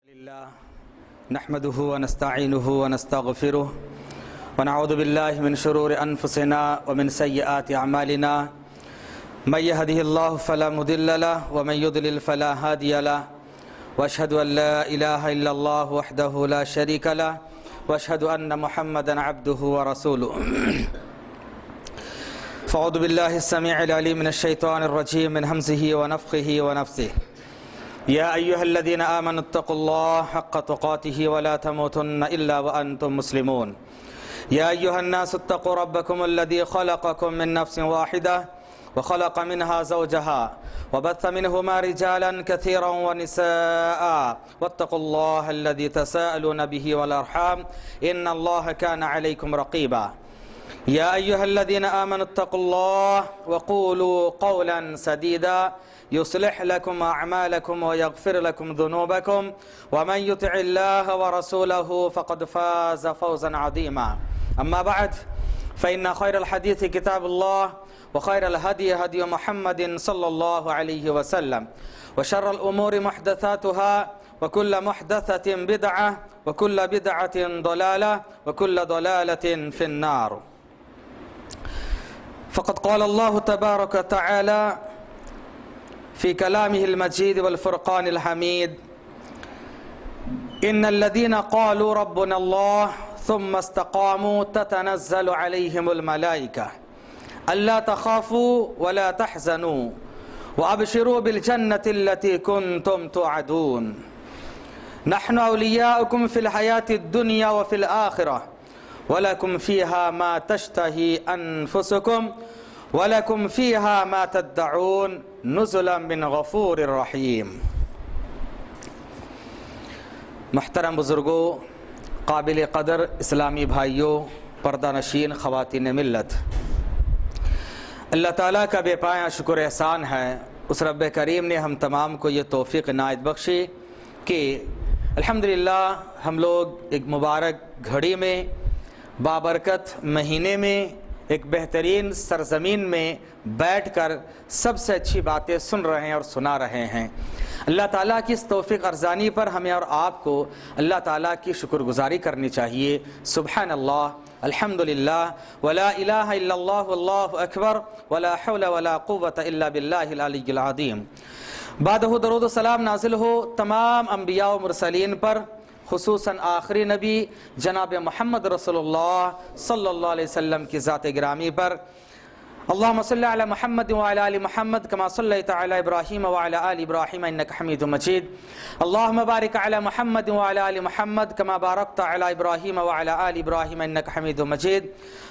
لله نحمده ونستعينه ونستغفره ونعوذ بالله من شرور أنفسنا ومن سيئات أعمالنا من يهده الله فلا مضل له ومن يضلل فلا هادي له وأشهد أن لا إله إلا الله وحده لا شريك له وأشهد أن محمدا عبده ورسوله فأعوذ بالله السميع العليم من الشيطان الرجيم من همزه ونفخه ونفثه يا أيها الذين آمنوا اتقوا الله حق تقاته ولا تموتن إلا وأنتم مسلمون يا أيها الناس اتقوا ربكم الذي خلقكم من نفس واحدة وخلق منها زوجها وبث منهما رجالا كثيرا ونساء واتقوا الله الذي تساءلون به والأرحام إن الله كان عليكم رقيبا يا أيها الذين آمنوا اتقوا الله وقولوا قولا سديدا يصلح لكم أعمالكم ويغفر لكم ذنوبكم ومن يطع الله ورسوله فقد فاز فوزا عظيما أما بعد فإن خير الحديث كتاب الله وخير الهدي هدي محمد صلى الله عليه وسلم وشر الأمور محدثاتها وكل محدثة بدعة وكل بدعة ضلالة وكل ضلالة في النار فقد قال الله تبارك وتعالى في كلامه المجيد والفرقان الحميد إن الذين قالوا ربنا الله ثم استقاموا تتنزل عليهم الملائكة ألا تخافوا ولا تحزنوا وأبشروا بالجنة التي كنتم توعدون نحن أولياؤكم في الحياة الدنيا وفي الآخرة ولكم فيها ما تشتهي أنفسكم ولكم فيها ما تدعون نزلا من غفور رحیم۔ محترم بزرگوں، قابل قدر اسلامی بھائیوں، پردہ نشین خواتین ملت، اللہ تعالیٰ کا بے پایہ شکر احسان ہے، اس رب کریم نے ہم تمام کو یہ توفیق عنایت بخشی کہ الحمدللہ ہم لوگ ایک مبارک گھڑی میں، بابرکت مہینے میں، ایک بہترین سرزمین میں بیٹھ کر سب سے اچھی باتیں سن رہے ہیں اور سنا رہے ہیں۔ اللہ تعالیٰ کی اس توفیق ارزانی پر ہمیں اور آپ کو اللہ تعالیٰ کی شکر گزاری کرنی چاہیے۔ سبحان اللہ، الحمدللہ، ولا الہ الا اللہ واللہ اکبر ولا حول ولا قوة الا باللہ العلی العظیم۔ بعدہ درود و سلام نازل ہو تمام انبیاء و مرسلین پر، خصوصاً آخری نبی جناب محمد رسول اللہ صلی اللہ علیہ وسلم کی ذات گرامی پر۔ اللہم صلی علی محمد وعلی آل محمد کما صلیت علی ابراہیم وعلی آل ابراہیم انک حمید مجید۔ اللہم بارک علی محمد وعلی آل محمد کما بارکت علی ابراہیم وعلی آل ابراہیم انک حمید مجید۔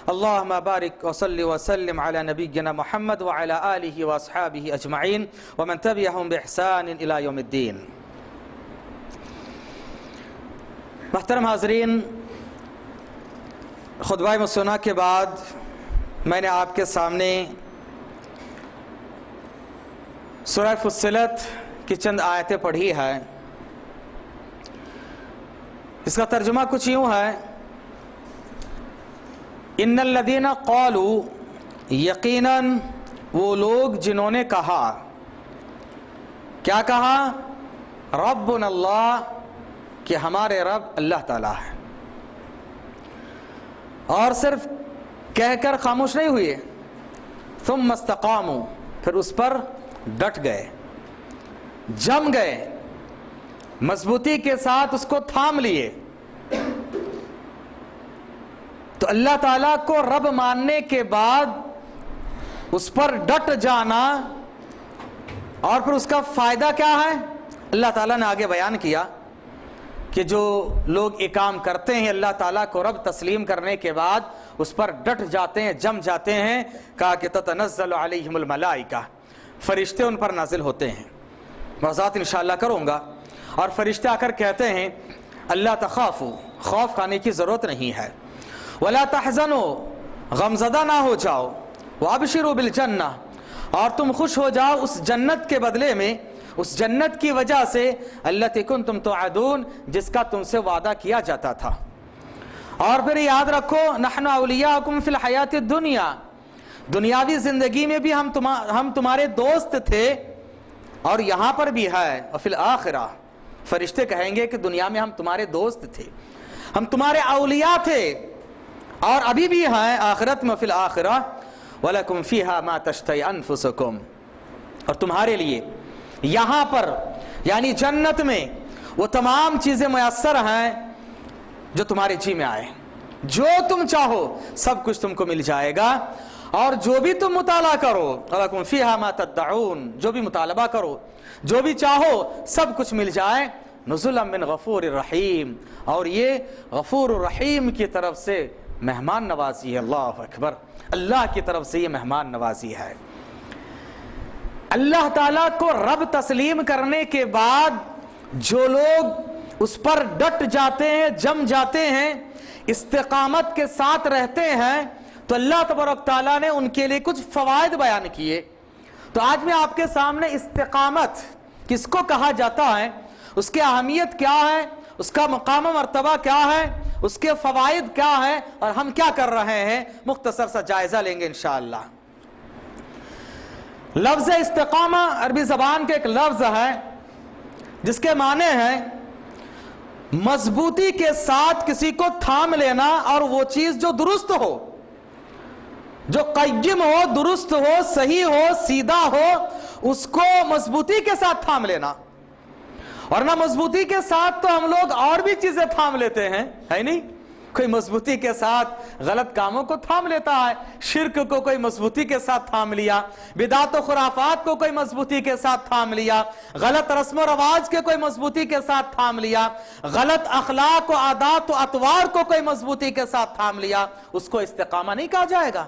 اللہم بارک وصلی وسلم علی نبینا محمد وعلی آلہ واصحابہ اجمعین ومن تبعہم بإحسان الی یوم الدین۔ محترم حاضرین، خطبہ مسنہ کے بعد میں نے آپ کے سامنے سورہ فصلت کی چند آیتیں پڑھی ہے۔ اس کا ترجمہ کچھ یوں ہے، ان الذین قالوا، یقیناً وہ لوگ جنہوں نے کہا، کیا کہا؟ ربنا اللہ، کہ ہمارے رب اللہ تعالیٰ ہے، اور صرف کہہ کر خاموش نہیں ہوئے، ثم استقاموا، پھر اس پر ڈٹ گئے، جم گئے، مضبوطی کے ساتھ اس کو تھام لیے۔ تو اللہ تعالیٰ کو رب ماننے کے بعد اس پر ڈٹ جانا، اور پھر اس کا فائدہ کیا ہے اللہ تعالیٰ نے آگے بیان کیا کہ جو لوگ یہ کام کرتے ہیں اللہ تعالیٰ کو رب تسلیم کرنے کے بعد اس پر ڈٹ جاتے ہیں، جم جاتے ہیں، کہا کہ تتنزل علیہم الملائکہ، فرشتے ان پر نازل ہوتے ہیں۔ وضاحت انشاءاللہ کروں گا۔ اور فرشتے آ کر کہتے ہیں اللہ تخافوا، خوف کھانے کی ضرورت نہیں ہے، ولا تحزنوا، غمزدہ نہ ہو جاؤ، وابشروا بالجنہ، اور تم خوش ہو جاؤ اس جنت کے بدلے میں، اس جنت کی وجہ سے التی کنتم توعدون، جس کا تم سے وعدہ کیا جاتا تھا۔ اور پھر یاد رکھو نحن اولیاءکم فی الحیات الدنیا، دنیاوی زندگی میں بھی ہم تمہارے دوست تھے، اور یہاں پر بھی ہے، وفی الآخرہ، فرشتے کہیں گے کہ دنیا میں ہم تمہارے دوست تھے, ہم تمہارے اولیاء تھے, اور ابھی بھی ہیں آخرت میں, فی الآخرہ وَلَكُمْ فِيهَا مَا تَشْتَهِي أَنفُسُكُمْ, اور تمہارے لیے یہاں پر یعنی جنت میں وہ تمام چیزیں میسر ہیں جو تمہارے جی میں آئے, جو تم چاہو سب کچھ تم کو مل جائے گا, اور جو بھی تم مطالعہ کرو وَلَكُمْ فِيهَا مَا تَدَّعُونَ, جو بھی مطالبہ کرو, جو بھی چاہو سب کچھ مل جائے, نزلا من غفور الرحیم, اور یہ غفور الرحیم کی طرف سے مہمان نوازی ہے. اللہ اکبر, اللہ کی طرف سے یہ مہمان نوازی ہے. اللہ تعالیٰ کو رب تسلیم کرنے کے بعد جو لوگ اس پر ڈٹ جاتے ہیں, جم جاتے ہیں, استقامت کے ساتھ رہتے ہیں, تو اللہ تبارک تعالیٰ نے ان کے لیے کچھ فوائد بیان کیے. تو آج میں آپ کے سامنے استقامت کس کو کہا جاتا ہے, اس کی اہمیت کیا ہے, اس کا مقام و مرتبہ کیا ہے, اس کے فوائد کیا ہیں, اور ہم کیا کر رہے ہیں, مختصر سا جائزہ لیں گے انشاءاللہ. لفظ استقامہ عربی زبان کے ایک لفظ ہے جس کے معنی ہیں مضبوطی کے ساتھ کسی کو تھام لینا, اور وہ چیز جو درست ہو, جو قیم ہو, درست ہو, صحیح ہو, سیدھا ہو, اس کو مضبوطی کے ساتھ تھام لینا. اور نہ مضبوطی کے ساتھ تو ہم لوگ اور بھی چیزیں تھام لیتے ہیں, ہے نہیں؟ کوئی مضبوطی کے ساتھ غلط کاموں کو تھام لیتا ہے, شرک کو کوئی مضبوطی کے ساتھ تھام لیا, بدعت و خرافات کو کوئی مضبوطی کے ساتھ تھام لیا, غلط رسم و رواج کے کوئی مضبوطی کے ساتھ تھام لیا, غلط اخلاق و عادات و اطوار کو کوئی مضبوطی کے ساتھ تھام لیا, اس کو استقامہ نہیں کہا جائے گا.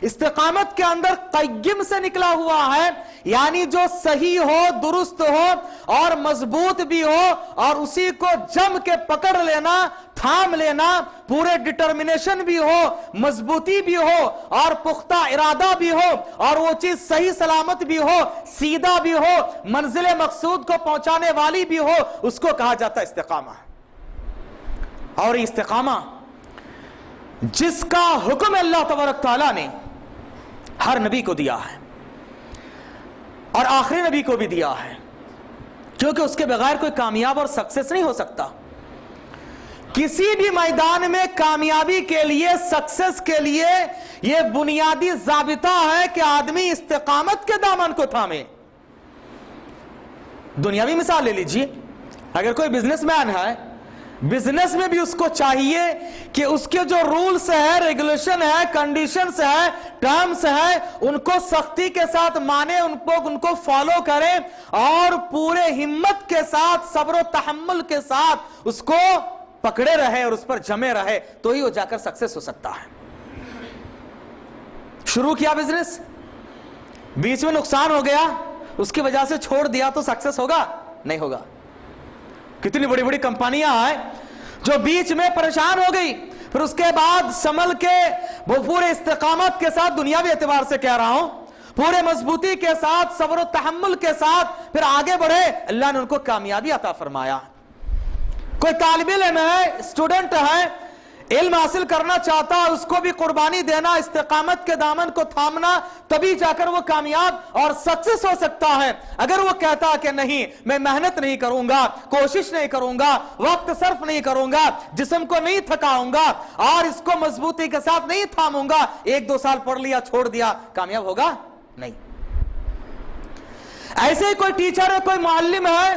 استقامت کے اندر قیم سے نکلا ہوا ہے, یعنی جو صحیح ہو, درست ہو, اور مضبوط بھی ہو, اور اسی کو جم کے پکڑ لینا, تھام لینا, پورے ڈٹرمنیشن بھی ہو, مضبوطی بھی ہو, اور پختہ ارادہ بھی ہو, اور وہ چیز صحیح سلامت بھی ہو, سیدھا بھی ہو, منزل مقصود کو پہنچانے والی بھی ہو, اس کو کہا جاتا ہے استقامہ. اور استقامہ جس کا حکم اللہ تبارک تعالیٰ نے ہر نبی کو دیا ہے, اور آخری نبی کو بھی دیا ہے, کیونکہ اس کے بغیر کوئی کامیاب اور سکسیس نہیں ہو سکتا. کسی بھی میدان میں کامیابی کے لیے, سکسیس کے لیے یہ بنیادی ضابطہ ہے کہ آدمی استقامت کے دامن کو تھامے. دنیاوی مثال لے لیجئے, اگر کوئی بزنس مین ہے, بزنس میں بھی اس کو چاہیے کہ اس کے جو رولز ہے, ریگولیشن ہے, کنڈیشنز ہے, ٹرمز ہے, ان کو سختی کے ساتھ مانے, ان کو فالو کرے, اور پورے ہمت کے ساتھ, صبر و تحمل کے ساتھ اس کو پکڑے رہے اور اس پر جمے رہے, تو ہی وہ جا کر سکسیس ہو سکتا ہے. شروع کیا بزنس, بیچ میں نقصان ہو گیا, اس کی وجہ سے چھوڑ دیا, تو سکسیس ہوگا؟ نہیں ہوگا. کتنی بڑی بڑی کمپنیاں ہیں جو بیچ میں پریشان ہو گئی, پھر اس کے بعد سنبھل کے وہ پورے استقامت کے ساتھ, دنیاوی اعتبار سے کہہ رہا ہوں, پورے مضبوطی کے ساتھ, صبر و تحمل کے ساتھ پھر آگے بڑھے, اللہ نے ان کو کامیابی عطا فرمایا. کوئی طالب علم ہے, اسٹوڈنٹ ہے, علم حاصل کرنا چاہتا ہے, اس کو بھی قربانی دینا, استقامت کے دامن کو تھامنا, تبھی جا کر وہ کامیاب اور سکسیس ہو سکتا ہے. اگر وہ کہتا کہ نہیں, میں محنت نہیں کروں گا, کوشش نہیں کروں گا, وقت صرف نہیں کروں گا, جسم کو نہیں تھکاؤں گا, اور اس کو مضبوطی کے ساتھ نہیں تھاموں گا, 1-2 سال پڑھ لیا چھوڑ دیا, کامیاب ہوگا؟ نہیں. ایسے ہی کوئی ٹیچر ہے, کوئی معلم ہے,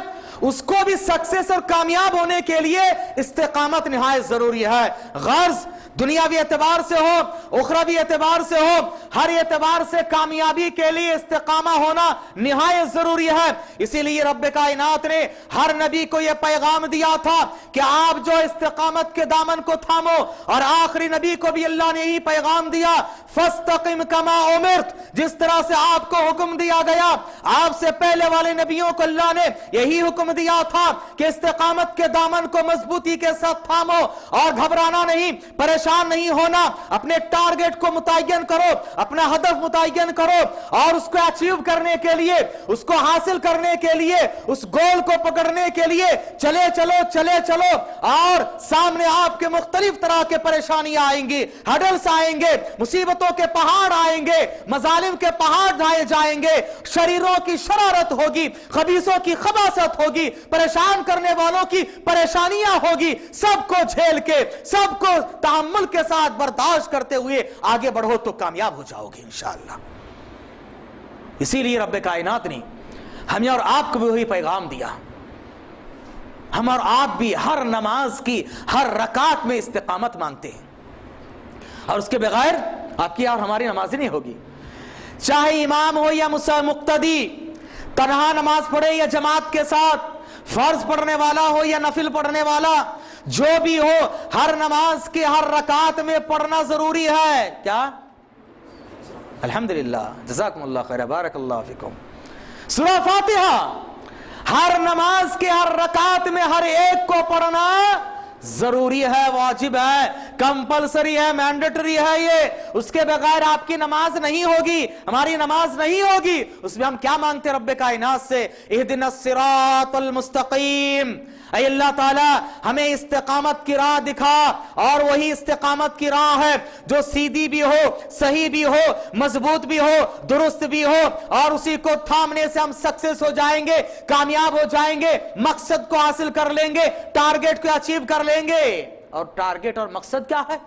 اس کو بھی سکسیس اور کامیاب ہونے کے لیے استقامت نہایت ضروری ہے. غرض دنیاوی اعتبار سے ہو, اخروی اعتبار سے ہو, ہر اعتبار سے کامیابی کے لیے استقامہ ہونا نہایت ضروری ہے. اسی لیے رب کائنات نے ہر نبی کو یہ پیغام دیا تھا کہ آپ جو استقامت کے دامن کو تھامو, اور آخری نبی کو بھی اللہ نے یہی پیغام دیا, فاستقم کما امرت, جس طرح سے آپ کو حکم دیا گیا. آپ سے پہلے والے نبیوں کو اللہ نے یہی حکم دیا تھا کہ استقامت کے دامن کو مضبوطی کے ساتھ تھامو, اور گھبرانا نہیں, پریشان परेशान नहीं होना, अपने टारगेट को मुतय्यन करो, अपना हदफ मुतय्यन करो और उसको अचीव करने के लिए, उसको हासिल करने के लिए, उस गोल को पकड़ने के लिए चले चलो और सामने आपके मुख्तलिफ तरह के परेशानियां आएंगी, हडल्स आएंगे, मुसीबतों के पहाड़ आएंगे, मजालिम के पहाड़ ढाए जाएंगे, शरीरों की शरारत होगी, खबीसों की खबासत होगी, परेशान करने वालों की परेशानियां होगी। सबको झेल के, सबको तहम्मुल के साथ बर्दाश्त करते हुए आगे बढ़ो तो कामयाब हो जाओगे इंशाअल्लाह। इसीलिए रब्बे कायनात ने हमें और आपको भी वही पैगाम दिया। हम और आप भी हर नमाज की हर रकात में इस्तिकामत मांगते हैं और उसके बगैर आपकी और हमारी नमाज नहीं होगी। चाहे इमाम हो या मुक्तदी, तन्हा नमाज पढ़े या जमात के साथ, फर्ज पढ़ने वाला हो या नफिल पढ़ने वाला, जो भी हो, हर नमाज के हर रकात में पढ़ना जरूरी है। क्या? अल्हम्दुलिल्लाह, जज़ाकुमुल्लाह खैर, बारकल्लाहु फीकुम। सूरह फातिहा हर नमाज के हर रकात में हर एक को पढ़ना जरूरी है, वाजिब है, कंपलसरी है, मैंडेटरी है ये। उसके बगैर आपकी नमाज नहीं होगी, हमारी नमाज नहीं होगी। उसमें हम क्या मांगते रब्बे कायनात से? इहदिनस सिरातल मुस्तकीम, ऐ अल्लाह ताला हमें इस्तिकामत की राह दिखा। और वही इस्तिकामत की राह है जो सीधी भी हो, सही भी हो, मजबूत भी हो, दुरुस्त भी हो, और उसी को थामने से हम सक्सेस हो जाएंगे, कामयाब हो जाएंगे, मकसद को हासिल कर लेंगे, टारगेट को अचीव कर लेंगे। और टारगेट और मकसद क्या है?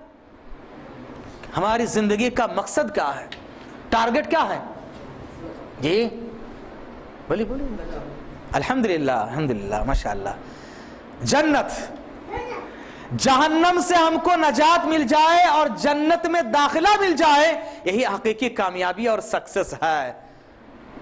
हमारी जिंदगी का मकसद क्या है? टारगेट क्या है जी? बोलिए बोलिए। अल्हम्दुलिल्लाह, अल्हम्दुलिल्लाह, माशाअल्लाह। जन्नत, जहन्नम से हमको नजात मिल जाए और जन्नत में दाखिला मिल जाए, यही हकीकी कामयाबी और सक्सेस है।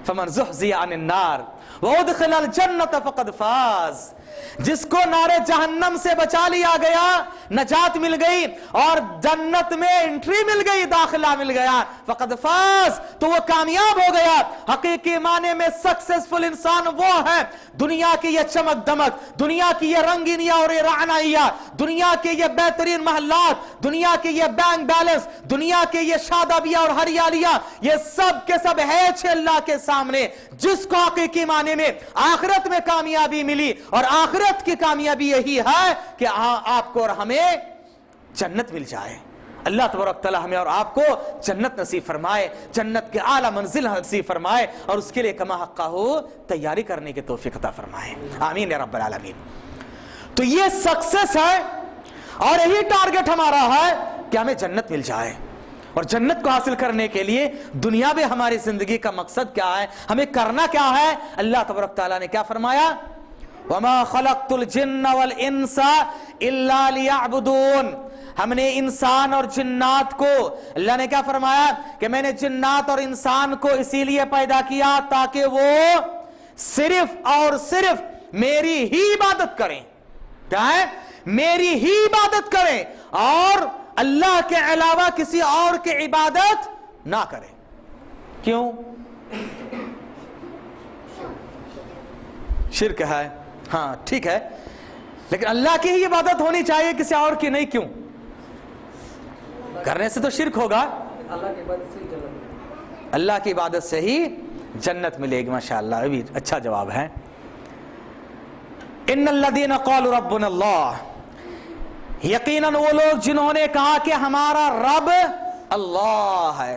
फमन ज़ुहज़िया अनिन नार व उदखिलल जन्नत फ़क़द फ़ाज़। जिसको नारे जहन्नम से बचा लिया गया, नजात मिल गई और जन्नत में एंट्री मिल गई, दाखिला मिल गया, फ़क़द फ़ाज़, तो वो कामयाब हो गया। हकीकी माने में सक्सेसफुल इंसान वो है, दुनिया की ये चमक दमक, दुनिया की ये रंगीनिया और ये रानाइया, दुनिया के ये बेहतरीन महल्लात, दुनिया के ये बैंक बैलेंस, दुनिया के ये शादाबिया और हरियालियां, ये सब के सब है अल्लाह के सामने। जिसको हकीकी माने में आखिरत में कामयाबी मिली, और आखिरत की कामयाबी यही है कि आपको और हमें जन्नत मिल जाए। अल्लाह तबारक तआला हमें और आपको जन्नत नसीब फरमाए, जन्नत के आला मंजिल नसीब फरमाए, और उसके लिए कमा हक्का हो तैयारी करने की तौफीक अता फरमाए। आमीन या रब्बल आलमीन। तो ये सक्सेस है और यही टारगेट हमारा है कि हमें जन्नत मिल जाए। और जन्नत को हासिल करने के लिए दुनिया में हमारी जिंदगी का मकसद क्या है, हमें करना क्या है? अल्लाह तबारक तआला ने क्या फरमाया? वमा खलक़तुल जिन्ना वल इंसा इल्ला लियअबुदून। हमने इंसान और जिन्नात को, अल्लाह ने क्या फरमाया कि मैंने जिन्नात और इंसान को इसीलिए पैदा किया ताकि वो सिर्फ और सिर्फ मेरी ही इबादत करें। क्या है? मेरी ही इबादत करें और अल्लाह के अलावा किसी और की इबादत ना करें। क्यों? शिर्क है, हाँ ठीक है, लेकिन अल्लाह की ही इबादत होनी चाहिए, किसी और की नहीं। क्यों? करने से तो शिर्क होगा। अल्लाह की इबादत से ही जन्नत मिलेगी। माशाअल्लाह, अभी अच्छा जवाब है। इन्नल्लज़ीना क़ालू रब्बुनल्लाह, यकीनन वो लोग जिन्होंने कहा कि हमारा रब अल्लाह है।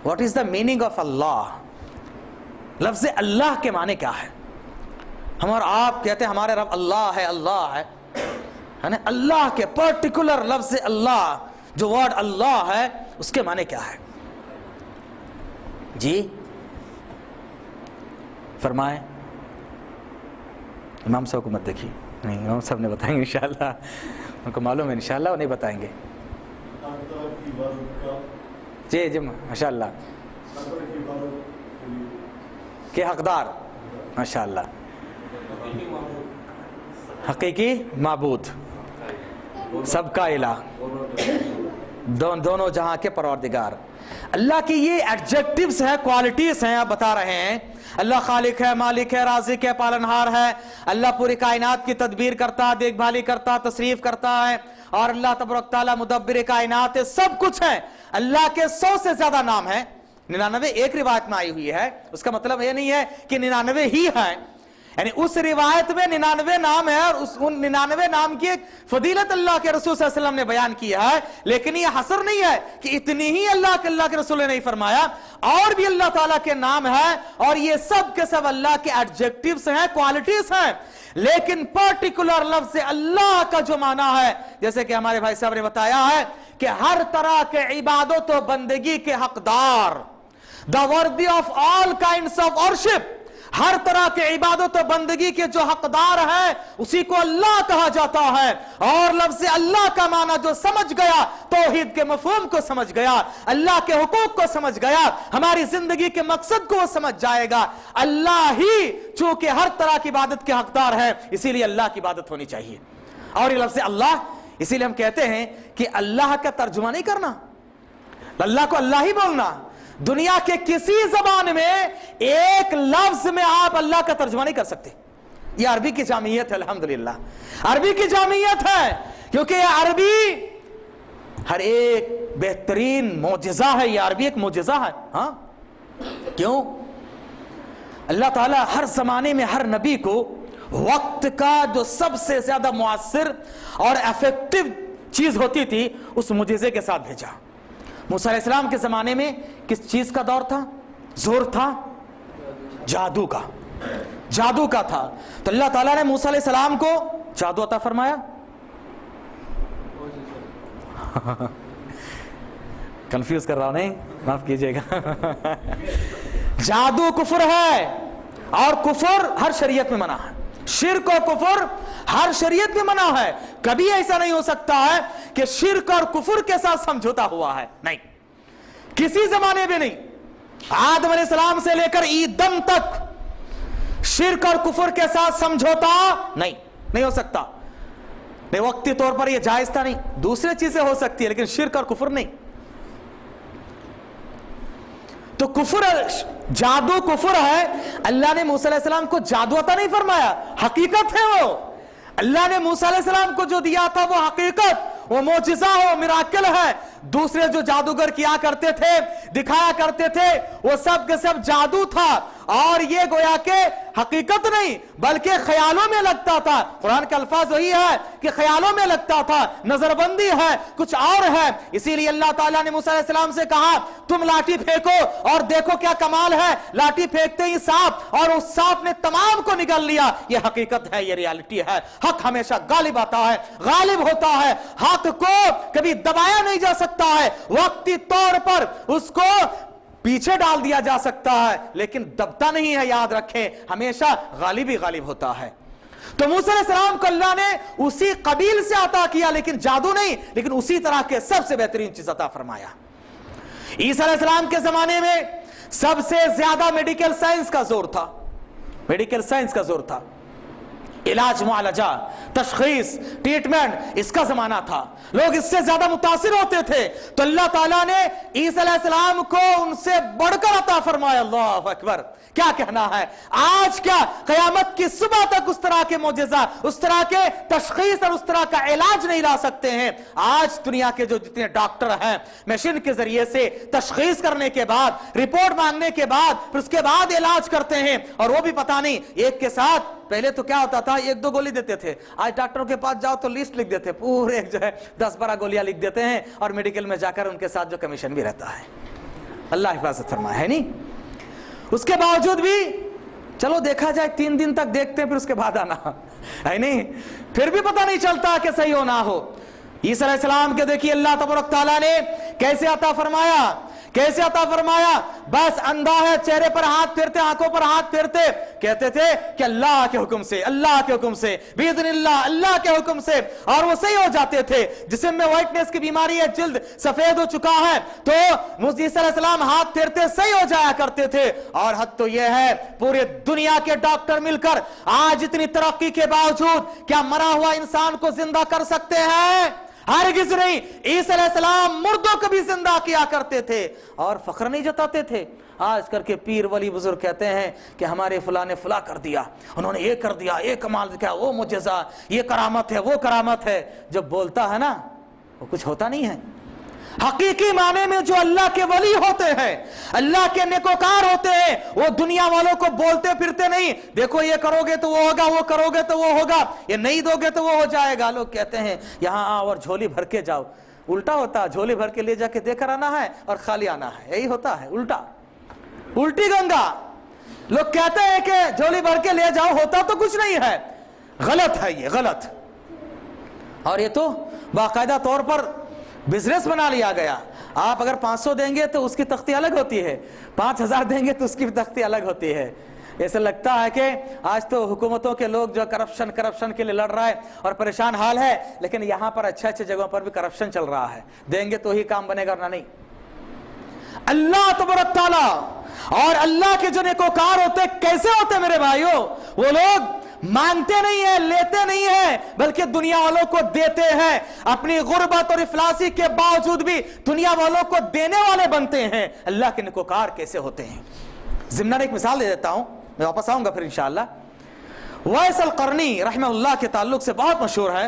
What is the meaning of Allah? लफ्ज़ अल्लाह के माने क्या है? हम और आप कहते हैं हमारे रब अल्लाह है, अल्लाह है, यानी अल्लाह के पर्टिकुलर लफ्ज़ अल्लाह, जो वर्ड अल्लाह है, उसके माने क्या है जी? फरमाए। इमाम साहब को मत देखिए, नहीं, इमाम साहब ने बताएंगे इंशाअल्लाह, उनको मालूम है इंशाअल्लाह, वो नहीं बताएंगे जी जी माशाअल्लाह के हकदार, माशाअल्लाह, हकीकी माबूद, सबका इलाह, दोनों जहां के परवरदिगार। اللہ کی یہ ایڈجیکٹیوز ہیں, کوالٹیز ہیں, آپ بتا رہے ہیں اللہ خالق ہے, مالک ہے, رازق ہے, پالنہار ہے, اللہ پوری کائنات کی تدبیر کرتا, دیکھ بھالی کرتا, تصریف کرتا ہے, اور اللہ تبارک تعالیٰ مدبر کائنات ہے, سب کچھ ہے. اللہ کے 100 سے زیادہ نام ہیں. 99 ایک روایت میں آئی ہوئی ہے, اس کا مطلب یہ نہیں ہے کہ 99 ہی ہیں, یعنی اس روایت میں 99 نام ہے, اور ان 99 نام کی ایک فضیلت اللہ کے رسول صلی اللہ علیہ وسلم نے بیان کیا ہے. لیکن یہ حصر نہیں ہے کہ اتنی ہی اللہ کے رسول نے نہیں فرمایا, اور بھی اللہ تعالیٰ کے نام ہے, اور یہ سب کے سب اللہ کے ایڈجیکٹیوز ہیں, کوالٹیز ہیں. لیکن پرٹیکولر لفظ اللہ کا جو معنی ہے, جیسے کہ ہمارے بھائی صاحب نے بتایا ہے کہ ہر طرح کے عبادت و بندگی کے حقدار, the worthy of all kinds of worship, ہر طرح کے عبادت و بندگی کے جو حقدار ہے اسی کو اللہ کہا جاتا ہے. اور لفظ اللہ کا معنی جو سمجھ گیا, توحید کے مفہوم کو سمجھ گیا, اللہ کے حقوق کو سمجھ گیا, ہماری زندگی کے مقصد کو وہ سمجھ جائے گا. اللہ ہی چونکہ ہر طرح کی عبادت کے حقدار ہے, اسی لیے اللہ کی عبادت ہونی چاہیے. اور یہ لفظ اللہ, اسی لیے ہم کہتے ہیں کہ اللہ کا ترجمہ نہیں کرنا, اللہ کو اللہ ہی بولنا. دنیا کے کسی زبان میں ایک لفظ میں آپ اللہ کا ترجمہ نہیں کر سکتے. یہ عربی کی جامعیت ہے, الحمدللہ عربی کی جامعیت ہے, کیونکہ یہ عربی ہر ایک بہترین معجزہ ہے. یہ عربی ایک معجزہ ہے. ہاں کیوں؟ اللہ تعالیٰ ہر زمانے میں ہر نبی کو وقت کا جو سب سے زیادہ مؤثر اور ایفیکٹو چیز ہوتی تھی اس معجزے کے ساتھ بھیجا. موسیٰ علیہ السلام کے زمانے میں کس چیز کا دور تھا, زور تھا؟ جادو کا, جادو کا تھا. تو اللہ تعالیٰ نے موسیٰ علیہ السلام کو جادو عطا فرمایا. کنفیوز کر رہا ہوں, نہیں معاف کیجئے گا. جادو کفر ہے, اور کفر ہر شریعت میں منع ہے. شرک و کفر ہر شریعت میں منع ہے. کبھی ایسا نہیں ہو سکتا ہے کہ شرک اور کفر کے ساتھ سمجھوتا ہوا ہے, نہیں, کسی زمانے میں نہیں. آدم علیہ السلام سے لے کر ایدم تک شرک اور کفر کے ساتھ سمجھوتا نہیں ہو سکتا. نہیں, وقتی طور پر یہ جائز تھا نہیں, دوسرے چیزیں ہو سکتی ہے لیکن شرک اور کفر نہیں. تو کفر, جادو کفر ہے. اللہ نے موسیٰ علیہ السلام کو جادو عطا نہیں فرمایا, حقیقت ہے وہ. اللہ نے موسیٰ علیہ السلام کو جو دیا تھا وہ حقیقت, وہ معجزہ ہو, میراکل ہے. دوسرے جو جادوگر کیا کرتے تھے, دکھایا کرتے تھے, وہ سب کے سب جادو تھا, اور یہ گویا کہ حقیقت نہیں بلکہ خیالوں میں لگتا تھا. قرآن کے الفاظ وہی ہے کہ خیالوں میں لگتا تھا, نظر بندی ہے, کچھ اور ہے. اسی لیے اللہ تعالیٰ نے موسیٰ علیہ السلام سے کہا تم لاٹھی پھینکو اور دیکھو کیا کمال ہے. لاٹھی پھینکتے ہی سانپ, اور اس سانپ نے تمام کو نگل لیا. یہ حقیقت ہے, یہ ریالٹی ہے. حق ہمیشہ غالب آتا ہے, غالب ہوتا ہے. حق کو کبھی دبایا نہیں جا سکتا ہے, وقتی طور پر اس کو پیچھے ڈال دیا جا سکتا ہے لیکن دبتا نہیں ہے. یاد رکھیں, ہمیشہ غالب ہی غالب ہوتا ہے. تو موسیٰ علیہ السلام کو اللہ نے اسی قبیل سے عطا کیا, لیکن جادو نہیں, لیکن اسی طرح کے سب سے بہترین چیز عطا فرمایا. عیسیٰ علیہ السلام کے زمانے میں سب سے زیادہ میڈیکل سائنس کا زور تھا, میڈیکل سائنس کا زور تھا. علاج, معالجہ, تشخیص, ٹریٹمنٹ, اس کا زمانہ تھا. لوگ اس سے زیادہ متاثر ہوتے تھے. تو اللہ تعالیٰ نے عیسیٰ علیہ السلام کو ان سے بڑھ کر عطا فرمایا. اللہ اکبر, کیا کہنا ہے. آج کیا قیامت کی صبح تک اس طرح کے معجزہ, اس طرح کے تشخیص اور اس طرح کا علاج نہیں لا سکتے ہیں. آج دنیا کے جو جتنے ڈاکٹر ہیں, مشین کے ذریعے سے تشخیص کرنے کے بعد, رپورٹ مانگنے کے بعد, پھر اس کے بعد علاج کرتے ہیں. اور وہ بھی پتہ نہیں ایک کے ساتھ, پہلے تو کیا ہوتا تھا 1-2 گولی دیتے تھے, آج ڈاکٹروں کے پاس جاؤ تو لسٹ لکھ دیتے, پورے جو ہے 10-12 گولیاں لکھ دیتے ہیں, اور میڈیکل میں جا کر ان کے ساتھ جو کمیشن بھی رہتا ہے. اللہ حفاظت فرمائے, ہے نہیں. اس کے باوجود بھی چلو دیکھا جائے, 3 دن تک دیکھتے ہیں پھر اس کے بعد آنا, ہے نہیں, پھر بھی پتہ نہیں چلتا کہ صحیح ہو نہ ہو. عیسیٰ علیہ السلام کے دیکھیے اللہ تبارک تعالیٰ نے کیسے عطا فرمایا, کیسے عطا فرمایا. بس اندھا ہے, چہرے پر ہاتھ پھیرتے, آنکھوں پر ہاتھ پھیرتے, کہتے تھے کہ اللہ کے حکم سے, اللہ کے حکم سے, باذن اللہ, اللہ کے حکم سے, اور وہ صحیح ہو جاتے تھے. جسم میں وائٹنس کی بیماری ہے, جلد سفید ہو چکا ہے, تو عیسیٰ علیہ السلام ہاتھ پھیرتے صحیح ہو جایا کرتے تھے. اور حد تو یہ ہے پورے دنیا کے ڈاکٹر مل کر آج اتنی ترقی کے باوجود کیا مرا ہوا انسان کو زندہ کر سکتے ہیں؟ हरगिज़ नहीं। ईसा अलैहिस्सलाम मुर्दों को भी जिंदा किया करते थे और फख्र नहीं जताते थे। आज करके पीर वली बुजुर्ग कहते हैं कि हमारे फला ने फला कर दिया, उन्होंने ये कर दिया, ये कमाल किया, वो मुजज़ा, ये करामत है, वो करामत है। जब बोलता है ना वो कुछ होता नहीं है। हकीकी माने में जो अल्लाह के वली होते हैं, अल्लाह के नेकोकार होते हैं, वो दुनिया वालों को बोलते फिरते नहीं, देखो ये करोगे तो वो होगा, वो करोगे तो वो होगा, ये नहीं दोगे तो वो हो जाएगा। लोग कहते हैं यहाँ आओ और झोली भर के जाओ। उल्टा होता है, झोली भर के ले जाके देकर आना है और खाली आना है, यही होता है। उल्टा, उल्टी गंगा। लोग कहते हैं कि झोली भर के ले जाओ, होता तो कुछ नहीं है। गलत है, ये गलत। और ये तो बाकायदा तौर पर बिजनेस बना लिया गया। आप अगर 500 देंगे तो उसकी तख्ती अलग होती है, 5000 देंगे तो उसकी तख्ती अलग होती है। ऐसा लगता है कि आज तो हुकूमतों के लोग जो करप्शन के लिए लड़ रहा है और परेशान हाल है, लेकिन यहाँ पर अच्छे अच्छे जगहों पर भी करप्शन चल रहा है। देंगे तो ही काम बनेगा, ना नहीं। अल्लाह तबारक तआला और अल्लाह के जो नेकोकार होते कैसे होते मेरे भाइयों? वो लोग मांगते नहीं है, लेते नहीं है, बल्कि दुनिया वालों को देते हैं। अपनी गुर्बत और इफलासी के बावजूद भी दुनिया वालों को देने वाले बनते हैं। अल्लाह के नेकोकार कैसे होते हैं? ज़िम्नन एक मिसाल दे देता हूं, मैं वापस आऊंगा फिर इंशाअल्लाह। वाइस अल-क़रनी रहमहुल्लाह के ताल्लुक से बहुत मशहूर है,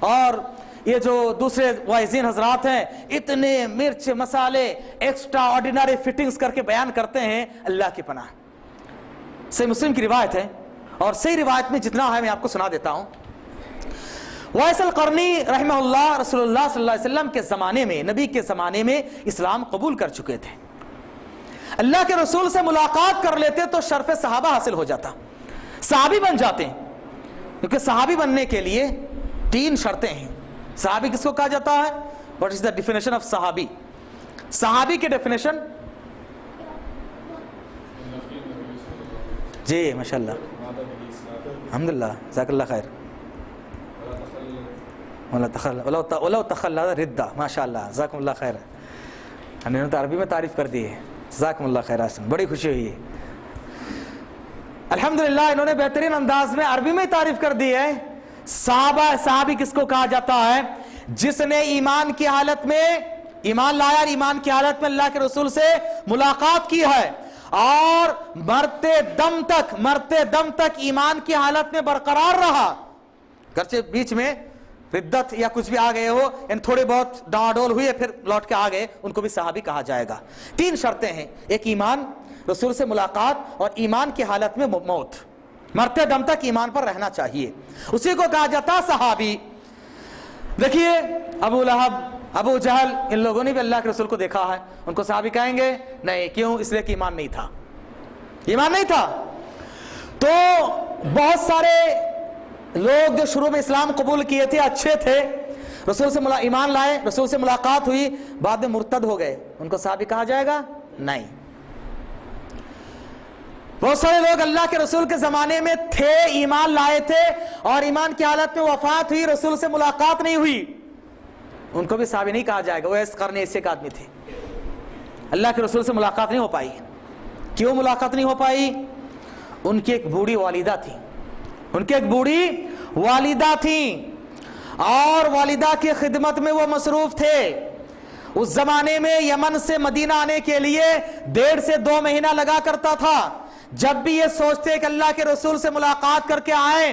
और ये जो दूसरे वाइज़ीन हजरात हैं, इतने मिर्च मसाले एक्स्ट्रा ऑर्डिनरी फिटिंग्स करके बयान करते हैं, अल्लाह की पनाह। सही मुस्लिम की रिवायत है, और सही रिवायत में जितना है मैं आपको सुना देता हूं। वाइस अल-क़रनी रहमहुल्लाह रसूलुल्लाह सल्लल्लाहु अलैहि वसल्लम के ज़माने में, नबी के ज़माने में इस्लाम कबूल कर चुके थे। अल्लाह के रसूल से मुलाकात कर लेते तो शर्फ सहाबा हासिल हो जाता, सहाबी बन जाते। क्योंकि सहाबी बनने के लिए 3 शर्तें हैं। सहाबी किसको कहा जाता है? What is the definition of सहाबी? सहाबी की डेफिनेशन जी माशाल्लाह, अल्हम्दुलिल्लाह, जज़ाकल्लाह खैर। वला तखल्ला रिद्दा, माशाल्लाह, जज़ाकुमुल्लाह खैर। हमने तो अरबी में तारीफ कर दी है, जज़ाकुमुल्लाह खैर, बड़ी खुशी हुई है। अल्हम्दुलिल्लाह, इन्होंने बेहतरीन अंदाज में अरबी में तारीफ कर दी है। सहाबी किसको कहा जाता है? जिसने ईमान की हालत में ईमान लाया, ईमान की हालत में अल्लाह के रसूल से मुलाकात की है और मरते दम तक ईमान की हालत में बरकरार रहा। गर्चे बीच में रिद्दत या कुछ भी आ गए हो, इन थोड़े बहुत डावाडोल हुए फिर लौट के आ गए, उनको भी सहाबी कहा जाएगा। 3 शर्तें हैं, एक ईमान, रसूल से मुलाकात और ईमान की हालत में मौत। मरते दम तक ईमान पर रहना चाहिए, उसी को कहा जाता सहाबी। देखिए अबू लहब, अबू जहल, इन लोगों ने भी अल्लाह के रसूल को देखा है, उनको सहाबी कहेंगे? नहीं। क्यों? इसलिए कि ईमान नहीं था, ईमान नहीं था। तो बहुत सारे लोग जो शुरू में इस्लाम कबूल किए थे, अच्छे थे, रसूल से ईमान लाए, रसूल से मुलाकात हुई, बाद में मुर्तद हो गए, उनको सहाबी कहा जाएगा? नहीं। बहुत सारे लोग अल्लाह के रसूल के ज़माने में थे, ईमान लाए थे और ईमान की हालत में वफात हुई, रसूल से मुलाकात नहीं हुई, उनको भी सहाबी नहीं कहा जाएगा। वो इस करने ऐसे एक आदमी थे, अल्लाह के रसूल से मुलाकात नहीं हो पाई। क्यों मुलाकात नहीं हो पाई? उनकी एक बूढ़ी वालिदा थी, उनकी एक बूढ़ी वालिदा थी और वालिदा की खिदमत में वो मसरूफ थे। उस ज़माने में यमन से मदीना आने के लिए 1.5 से 2 महीना लगा करता था। जब भी ये सोचते कि अल्लाह के रसूल से मुलाकात करके आए,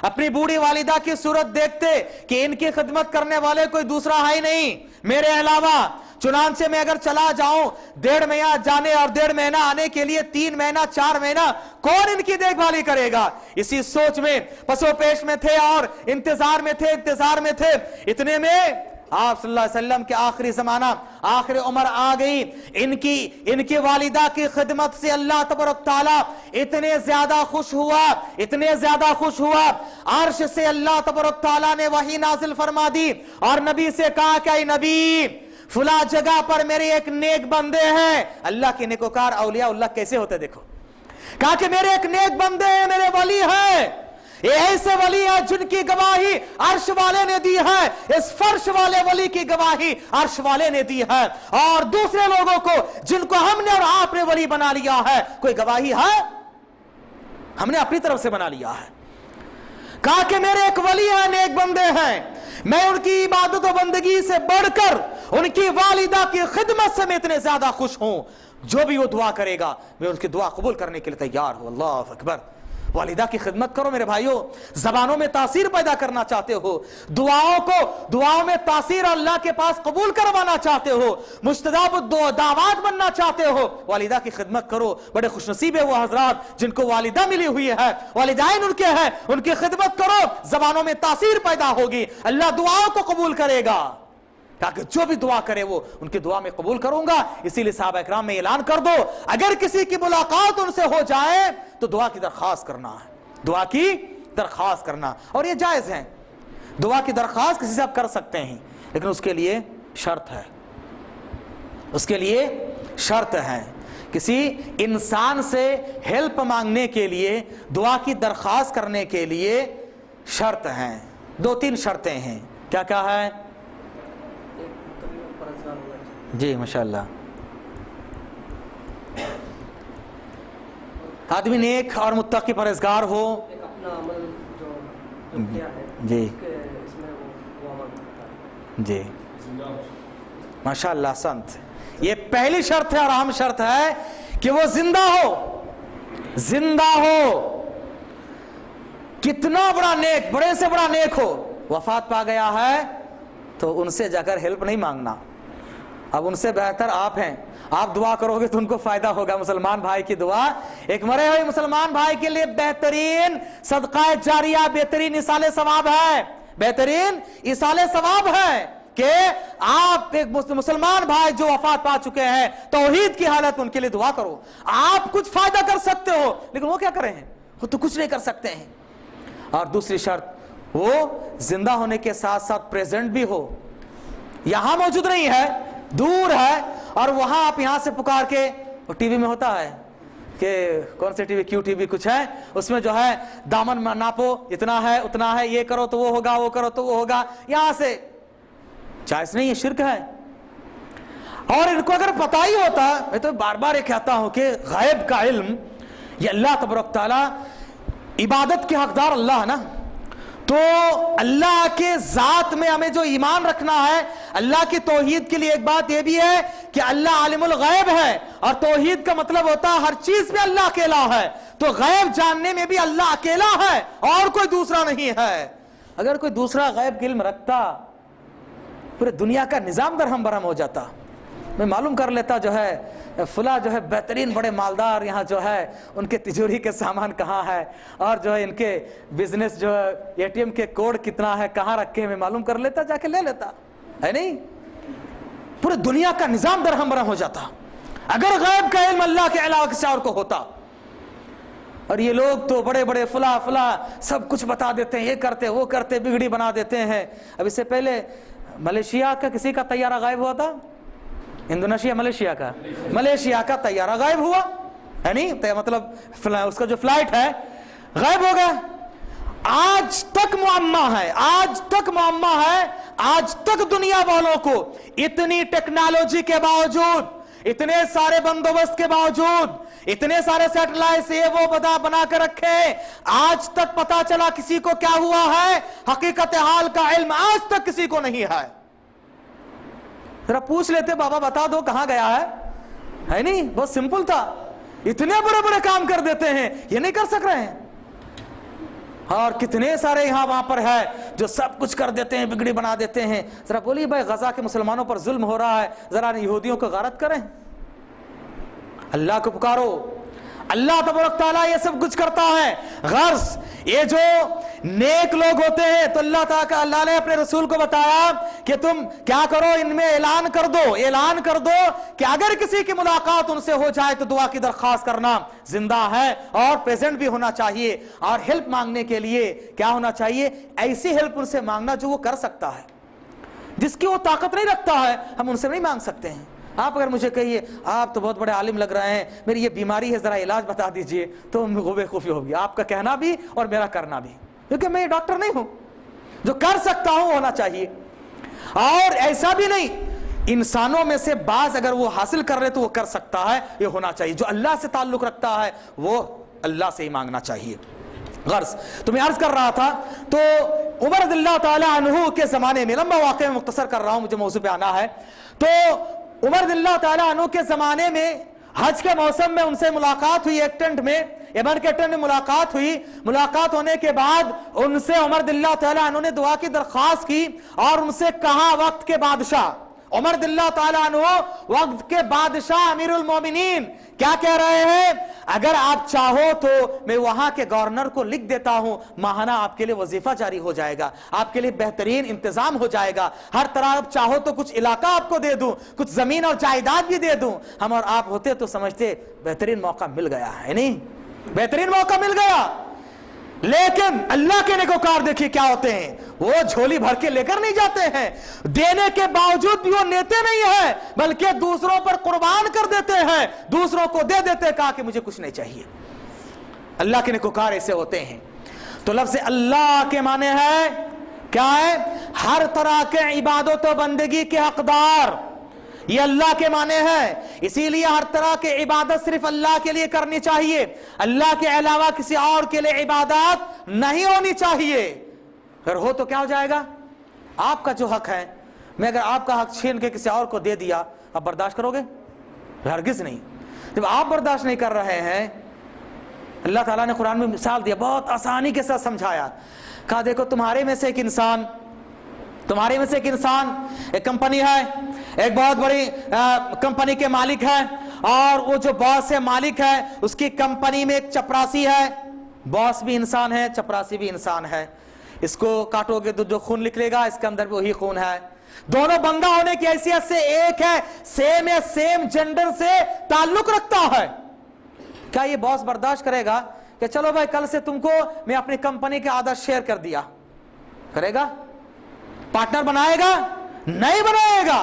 अपनी बूढ़ी वालिदा की सूरत देखते कि इनकी खिदमत करने वाले कोई दूसरा है ही नहीं मेरे अलावा, चुनांचे में अगर चला जाऊं 1.5 महीना जाने और 1.5 महीना आने के लिए 3 महीना 4 महीना कौन इनकी देखभाली करेगा? इसी सोच में पसोपेश में थे और इंतजार में थे। इतने में आप सल्लल्लाहु अलैहि वसल्लम के आखिरी जमाना, आखिरी उम्र आ गई। इनकी वालिदा की खिदमत से अल्लाह तबारक तआला इतने ज्यादा खुश हुआ, अर्श से अल्लाह तबारक तआला ने वही नाजिल फरमा दी और नबी से कहा कि नबी, फुला जगह पर मेरे एक नेक बंदे हैं। अल्लाह के नेकोकार औलिया कैसे होते देखो, कहा कि मेरे एक नेक बंदे हैं, मेरे वली हैं, ये ऐसे वली है जिनकी गवाही अर्श वाले ने दी है, इस फर्श वाले वली की गवाही अर्श वाले ने दी है। और दूसरे लोगों को जिनको हमने और आपने वली बना लिया है, कोई गवाही है? हमने अपनी तरफ से बना लिया है। कहा कि मेरे एक वली है, नेक बंदे हैं, मैं उनकी इबादत और बंदगी से बढ़कर उनकी वालिदा की खिदमत से मैं इतने ज्यादा खुश हूं, जो भी वो दुआ करेगा मैं उसकी दुआ कबूल करने के लिए तैयार हूं। अल्लाह अकबर। वालिदा की खिदमत करो मेरे भाइयों। जबानों में तासीर पैदा करना चाहते हो, दुआओं में तासीर अल्लाह के पास कबूल करवाना चाहते हो, मुस्तजाब दावत बनना चाहते हो, वालिदा की खिदमत करो। बड़े खुशनसीब है वो हजरात जिनको वालिदा मिली हुई है, वालिदाइन उनके हैं, उनकी खिदमत करो, जबानों में तासीर पैदा होगी, अल्लाह दुआओं को कबूल करेगा, ताकि जो भी दुआ करे वो उनकी दुआ में कबूल करूंगा। इसीलिए साहबा इकराम में ऐलान कर दो, अगर किसी की मुलाकात उनसे हो जाए तो दुआ की दरख्वास्त करना है, दुआ की दरख्वास्त करना। और ये जायज है, दुआ की दरख्वास्त किसी से आप कर सकते हैं, लेकिन उसके लिए शर्त है, उसके लिए शर्त है। किसी इंसान से हेल्प मांगने के लिए, दुआ की दरख्वास्त करने के लिए शर्त हैं, 2-3 शर्तें हैं। क्या क्या है जी? माशाअल्लाह। आदमी नेक और मुत्तकी परहेजगार हो, एक अपना अमल जो किया है जी इसमें वो अमल करता है। जी माशाअल्लाह संत। ये पहली शर्त है और अहम शर्त है कि वो जिंदा हो, जिंदा हो। कितना बड़ा नेक, बड़े से बड़ा नेक हो, वफात पा गया है तो उनसे जाकर हेल्प नहीं मांगना। अब उनसे बेहतर आप हैं, आप दुआ करोगे तो उनको फायदा होगा। मुसलमान भाई की दुआ एक मरे हुए मुसलमान भाई के लिए बेहतरीन सदका जारिया, बेहतरीन इसाले सवाब है, बेहतरीन इसाले सवाब है कि आप एक मुसलमान भाई जो वफात पा चुके हैं, तौहीद की हालत, उनके लिए दुआ करो। आप कुछ फायदा कर सकते हो, लेकिन वो क्या कर रहे हैं, वो तो कुछ नहीं कर सकते हैं। और दूसरी शर्त, वो जिंदा होने के साथ साथ प्रेजेंट भी हो, यहां मौजूद नहीं है, दूर है, और वहां आप यहां से पुकार के, टीवी में होता है कि कौन से टीवी, क्यू टीवी कुछ है, उसमें जो है दामन नापो, इतना है उतना है, ये करो तो वो होगा, वो करो तो वो होगा, यहां से जायज नहीं है, शिर्क है। और इनको अगर पता ही होता, मैं तो बार बार ये कहता हूं कि गायब का इल्म, ये अल्लाह तबारक तआला, इबादत के हकदार अल्लाह है ना, तो अल्लाह के जात में हमें जो ईमान रखना है, अल्लाह की तौहीद के लिए एक बात यह भी है कि अल्लाह आलिमुल गैब है, और तौहीद का मतलब होता है हर चीज में अल्लाह अकेला है, तो गैब जानने में भी अल्लाह अकेला है और कोई दूसरा नहीं है। अगर कोई दूसरा गैब का इल्म रखता, पूरे दुनिया का निजाम दरहम बरहम हो जाता। मैं मालूम कर लेता जो है फुला जो है बेहतरीन बड़े मालदार यहाँ जो है, उनके तिजोरी के सामान कहाँ है, और जो है इनके बिजनेस जो है एटीएम के कोड कितना है, कहाँ रखे हैं, मैं मालूम कर लेता, जाके ले लेता, है नहीं? पूरे दुनिया का निजाम दरहम बरहम हो जाता अगर गैब का इल्म अल्लाह के अलावा किसी और को होता। और ये लोग तो बड़े बड़े फुला फुला सब कुछ बता देते हैं, ये करते वो करते, बिगड़ी बना देते हैं। अब इससे पहले मलेशिया का किसी का तैयारा गायब हुआ था, इंडोनेशिया मलेशिया का तैयारा गायब हुआ है नहीं, तो मतलब उसका जो फ्लाइट है गायब हो गया। आज तक मुअम्मा है, आज तक मुअम्मा है, आज तक दुनिया वालों को इतनी टेक्नोलॉजी के बावजूद, इतने सारे बंदोबस्त के बावजूद, इतने सारे सैटेलाइट ये वो बना कर रखे, आज तक पता चला किसी को क्या हुआ है, हकीकत हाल का इल्म आज तक किसी को नहीं है। जरा पूछ लेते, बाबा बता दो कहां गया है नहीं? बहुत सिंपल था। इतने बड़े बड़े काम कर देते हैं, ये नहीं कर सक रहे हैं। और कितने सारे यहां वहां पर है जो सब कुछ कर देते हैं, बिगड़ी बना देते हैं। जरा बोलिए भाई, गजा के मुसलमानों पर जुल्म हो रहा है, जरा यहूदियों को गारत करें, अल्लाह को पुकारो। अल्लाह तबारक तआला ये सब कुछ करता है। गर्ज ये जो नेक लोग होते हैं, तो अल्लाह ने अपने रसूल को बताया कि तुम क्या करो, इनमें ऐलान कर दो कि अगर किसी की मुलाकात उनसे हो जाए तो दुआ की दरख्वास्त करना, जिंदा है और प्रेजेंट भी होना चाहिए, और हेल्प मांगने के लिए क्या होना चाहिए, ऐसी हेल्प उनसे मांगना जो वो कर सकता है। जिसकी वो ताकत नहीं रखता है, हम उनसे नहीं मांग सकते हैं। आप अगर मुझे कहिए आप तो बहुत बड़े आलिम लग रहे हैं, मेरी ये बीमारी है, जरा इलाज बता दीजिए, तो बेवकूफ़ी होगी आपका कहना भी और मेरा करना भी, क्योंकि मैं डॉक्टर नहीं हूं। जो कर सकता हूं होना चाहिए। और ऐसा भी नहीं, इंसानों में से बाज अगर वो हासिल कर रहे तो वो कर सकता है, ये होना चाहिए। जो अल्लाह से ताल्लुक रखता है वो अल्लाह से ही मांगना चाहिए। गर्ज तो मैं अर्ज कर रहा था, तो उमर रज़ियल्लाहु ताला अन्हु के ज़माने में, लंबा वाक़या में मुख्तसर कर रहा हूँ, मुझे मौजू पे आना है, तो उमर रज़ियल्लाहु ताला अन्हु के ज़माने में हज के मौसम में उनसे मुलाकात हुई, एक टेंट में, यमन के टेंट में मुलाकात हुई। मुलाकात होने के बाद उनसे उमर रज़ियल्लाहु ताला अन्हु ने दुआ की दरख्वास्त की और उनसे कहा, वक्त के बादशाह उमर रज़ियल्लाहु ताला अन्हु, वक्त के बादशाह अमीरुल मोमिनीन क्या कह रहे हैं, अगर आप चाहो तो मैं वहां के गवर्नर को लिख देता हूं, माहाना आपके लिए वजीफा जारी हो जाएगा, आपके लिए बेहतरीन इंतजाम हो जाएगा, हर तरह चाहो तो कुछ इलाका आपको दे दूं, कुछ जमीन और जायदाद भी दे दूं। हम और आप होते तो समझते बेहतरीन मौका मिल गया है, नहीं, बेहतरीन मौका मिल गया। लेकिन अल्लाह के नेकोकार देखिए क्या होते हैं, वो झोली भर के लेकर नहीं जाते हैं, देने के बावजूद भी वो लेते नहीं है, बल्कि दूसरों पर कुर्बान कर देते हैं, दूसरों को दे देते हैं, कहा कि मुझे कुछ नहीं चाहिए। अल्लाह के नेकोकार ऐसे होते हैं। तो लफ्ज़ अल्लाह के माने है क्या है, हर तरह के इबादत और बंदगी के हकदार, ये अल्लाह के माने हैं। इसीलिए हर तरह के इबादत सिर्फ अल्लाह के लिए करनी चाहिए, अल्लाह के अलावा किसी और के लिए इबादत नहीं होनी चाहिए। अगर हो तो क्या हो जाएगा, आपका जो हक है, मैं अगर आपका हक छीन के किसी और को दे दिया, आप बर्दाश्त करोगे? हरगिज नहीं। जब आप बर्दाश्त नहीं कर रहे हैं, अल्लाह ताला ने कुरान में मिसाल दिया, बहुत आसानी के साथ समझाया, कहा देखो तुम्हारे में से एक इंसान, एक कंपनी है, एक बहुत बड़ी कंपनी के मालिक है, और वो जो बॉस है, मालिक है, उसकी कंपनी में एक चपरासी है, बॉस भी इंसान है, चपरासी भी इंसान है। इसको काटोगे तो जो खून निकलेगा इसके अंदर भी वही खून है। दोनों बंदा होने की हैसियत से एक है, सेम जेंडर से ताल्लुक रखता है। क्या ये बॉस बर्दाश्त करेगा कि चलो भाई कल से तुमको मैं अपनी कंपनी के आधा शेयर कर दिया? करेगा? पार्टनर बनाएगा? नहीं बनाएगा।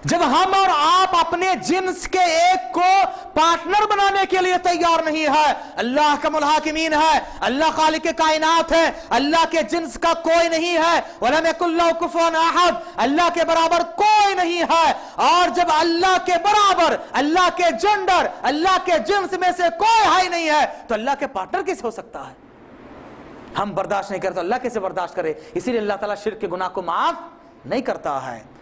जब हम और आप अपने जिन्स के एक को पार्टनर बनाने के लिए तैयार नहीं है, अल्लाह का मुल्हाकिमीन है, अल्लाह खालिक के कायनात है, अल्लाह के जिन्स का कोई नहीं है, वलम यकुल लहु कुफुवन अहद, अल्लाह के बराबर कोई नहीं है। और जब अल्लाह के बराबर, अल्लाह के जेंडर, अल्लाह के जिन्स में से कोई है नहीं है, तो अल्लाह के पार्टनर कैसे हो सकता है? हम बर्दाश्त नहीं करते, तो अल्लाह कैसे बर्दाश्त करे? इसीलिए अल्लाह ताला शिर्क के गुनाह को माफ नहीं करता है।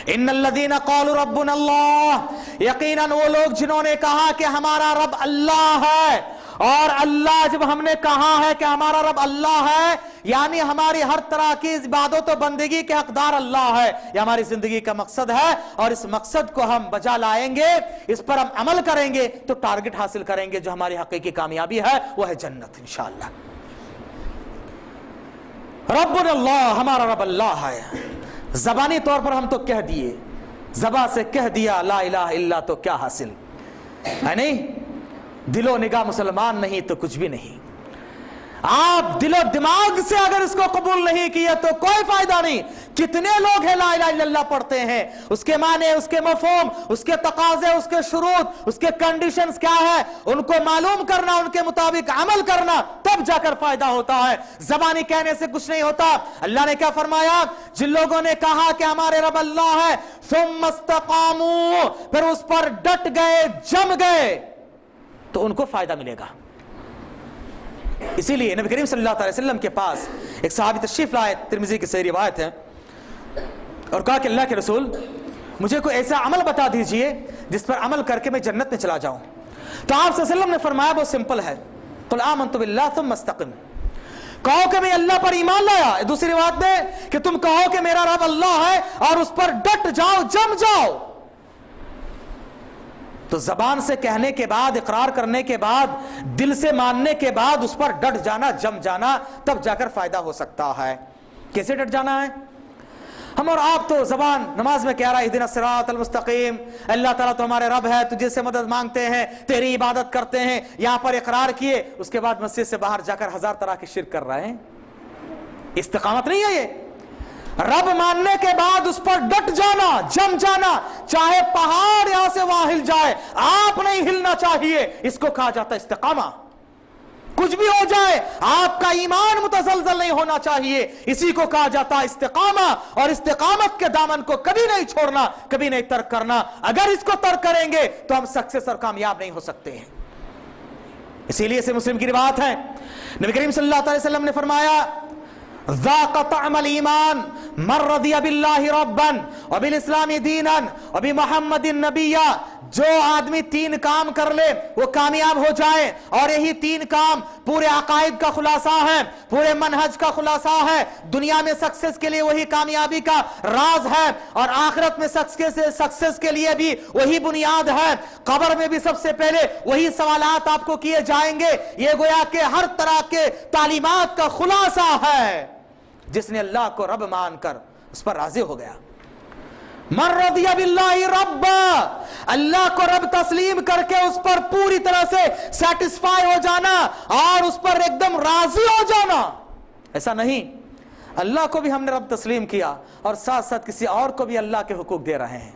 इन्नल्लज़ीना क़ालू रब्बुना अल्लाह, यकीनन वो लोग जिन्होंने कहा कि हमारा रब अल्लाह है, और अल्लाह जब हमने कहा है कि हमारा रब अल्लाह है, यानी हमारी हर तरह की इबादत और बंदगी के हकदार अल्लाह है, ये हमारी जिंदगी का मकसद है, और इस मकसद को हम बजा लाएंगे, इस पर हम अमल करेंगे तो टारगेट हासिल करेंगे, जो हमारी हकीकी कामयाबी है वो है जन्नत इंशाअल्लाह। रब्बुना अल्लाह, हमारा रब अल्लाह है। ज़बानी तौर पर हम तो कह दिए, ज़बान से कह दिया ला इलाहा इल्ला, तो क्या हासिल है? नहीं, दिलो निगाह मुसलमान नहीं तो कुछ भी नहीं। आप दिलो दिमाग से अगर इसको कबूल नहीं किया तो कोई फायदा नहीं। कितने लोग हैं ला इलाहा इल्लल्लाह पढ़ते हैं, उसके माने, उसके मफहूम, उसके तकाजे, उसके शुरूत, उसके कंडीशंस क्या है, उनको मालूम करना, उनके मुताबिक अमल करना, तब जाकर फायदा होता है। जबानी कहने से कुछ नहीं होता। अल्लाह ने क्या फरमाया, जिन लोगों ने कहा कि हमारे रब अल्लाह है, सुम्मा इस्तक़ामू, फिर उस पर डट गए, जम गए, तो उनको फायदा मिलेगा। इसीलिए नबी करीम सल्लल्लाहु अलैहि वसल्लम के पास एक सहाबी तशरीफ लाए, तिरमिज़ी की सही रिवायत है, और कहा कि अल्लाह के रसूल, मुझे कोई ऐसा अमल बता दीजिए जिस पर अमल करके मैं जन्नत में चला जाऊं। तो आप सल्लल्लाहु अलैहि वसल्लम ने फरमाया बहुत सिंपल है, कुल आमनतु बिल्लाह सुम्मा इस्तक़िम, कहो कि मैं अल्लाह पर ईमान लाया। दूसरी रिवायत में कि तुम कहो कि मेरा रब अल्लाह है और उस पर डट जाओ, जम जाओ। तो जबान से कहने के बाद, इकरार करने के बाद, दिल से मानने के बाद उस पर डट जाना, जम जाना, तब जाकर फायदा हो सकता है। कैसे डट जाना है? हम और आप तो जबान नमाज में कह रहा है इहदिना सिरातल मुस्तकीम, अल्लाह ताला तो हमारे रब है, तुझे से मदद मांगते हैं, तेरी इबादत करते हैं, यहां पर इकरार किए, उसके बाद मस्जिद से बाहर जाकर हजार तरह के शिर्क कर रहे हैं। इस्तिकामत नहीं है ये। रब मानने के बाद उस पर डट जाना, जम जाना, चाहे पहाड़ यहां से वहां हिल जाए, आप नहीं हिलना चाहिए, इसको कहा जाता है इस्तिकामा। कुछ भी हो जाए, आपका ईमान मुतसलसल नहीं होना चाहिए, इसी को कहा जाता है इस्तिकामा। और इस्तिकामत के दामन को कभी नहीं छोड़ना, कभी नहीं तर्क करना। अगर इसको तर्क करेंगे तो हम सक्सेस और कामयाब नहीं हो सकते हैं। इसीलिए से मुस्लिम की रिवायत है, नबी करीम सल्लल्लाहु अलैहि वसल्लम ने फरमाया, ذاق طعم الایمان من رضی باللہ ربا وبالاسلام دینا وبمحمد نبیا. جو آدمی تین کام کر لے وہ کامیاب ہو جائے, اور یہی تین کام پورے عقائد کا خلاصہ ہے, پورے منہج کا خلاصہ ہے. دنیا میں سکسیس کے لیے وہی کامیابی کا راز ہے, اور آخرت میں سکسیس کے لیے بھی وہی بنیاد ہے. قبر میں بھی سب سے پہلے وہی سوالات آپ کو کیے جائیں گے. یہ گویا کہ ہر طرح کے تعلیمات کا خلاصہ ہے. جس نے اللہ کو رب مان کر اس پر راضی ہو گیا, من رضی باللہ رب, اللہ کو رب تسلیم کر کے اس پر پوری طرح سے سیٹسفائی ہو جانا اور اس پر ایک دم راضی ہو جانا. ایسا نہیں, اللہ کو بھی ہم نے رب تسلیم کیا اور ساتھ ساتھ کسی اور کو بھی اللہ کے حقوق دے رہے ہیں.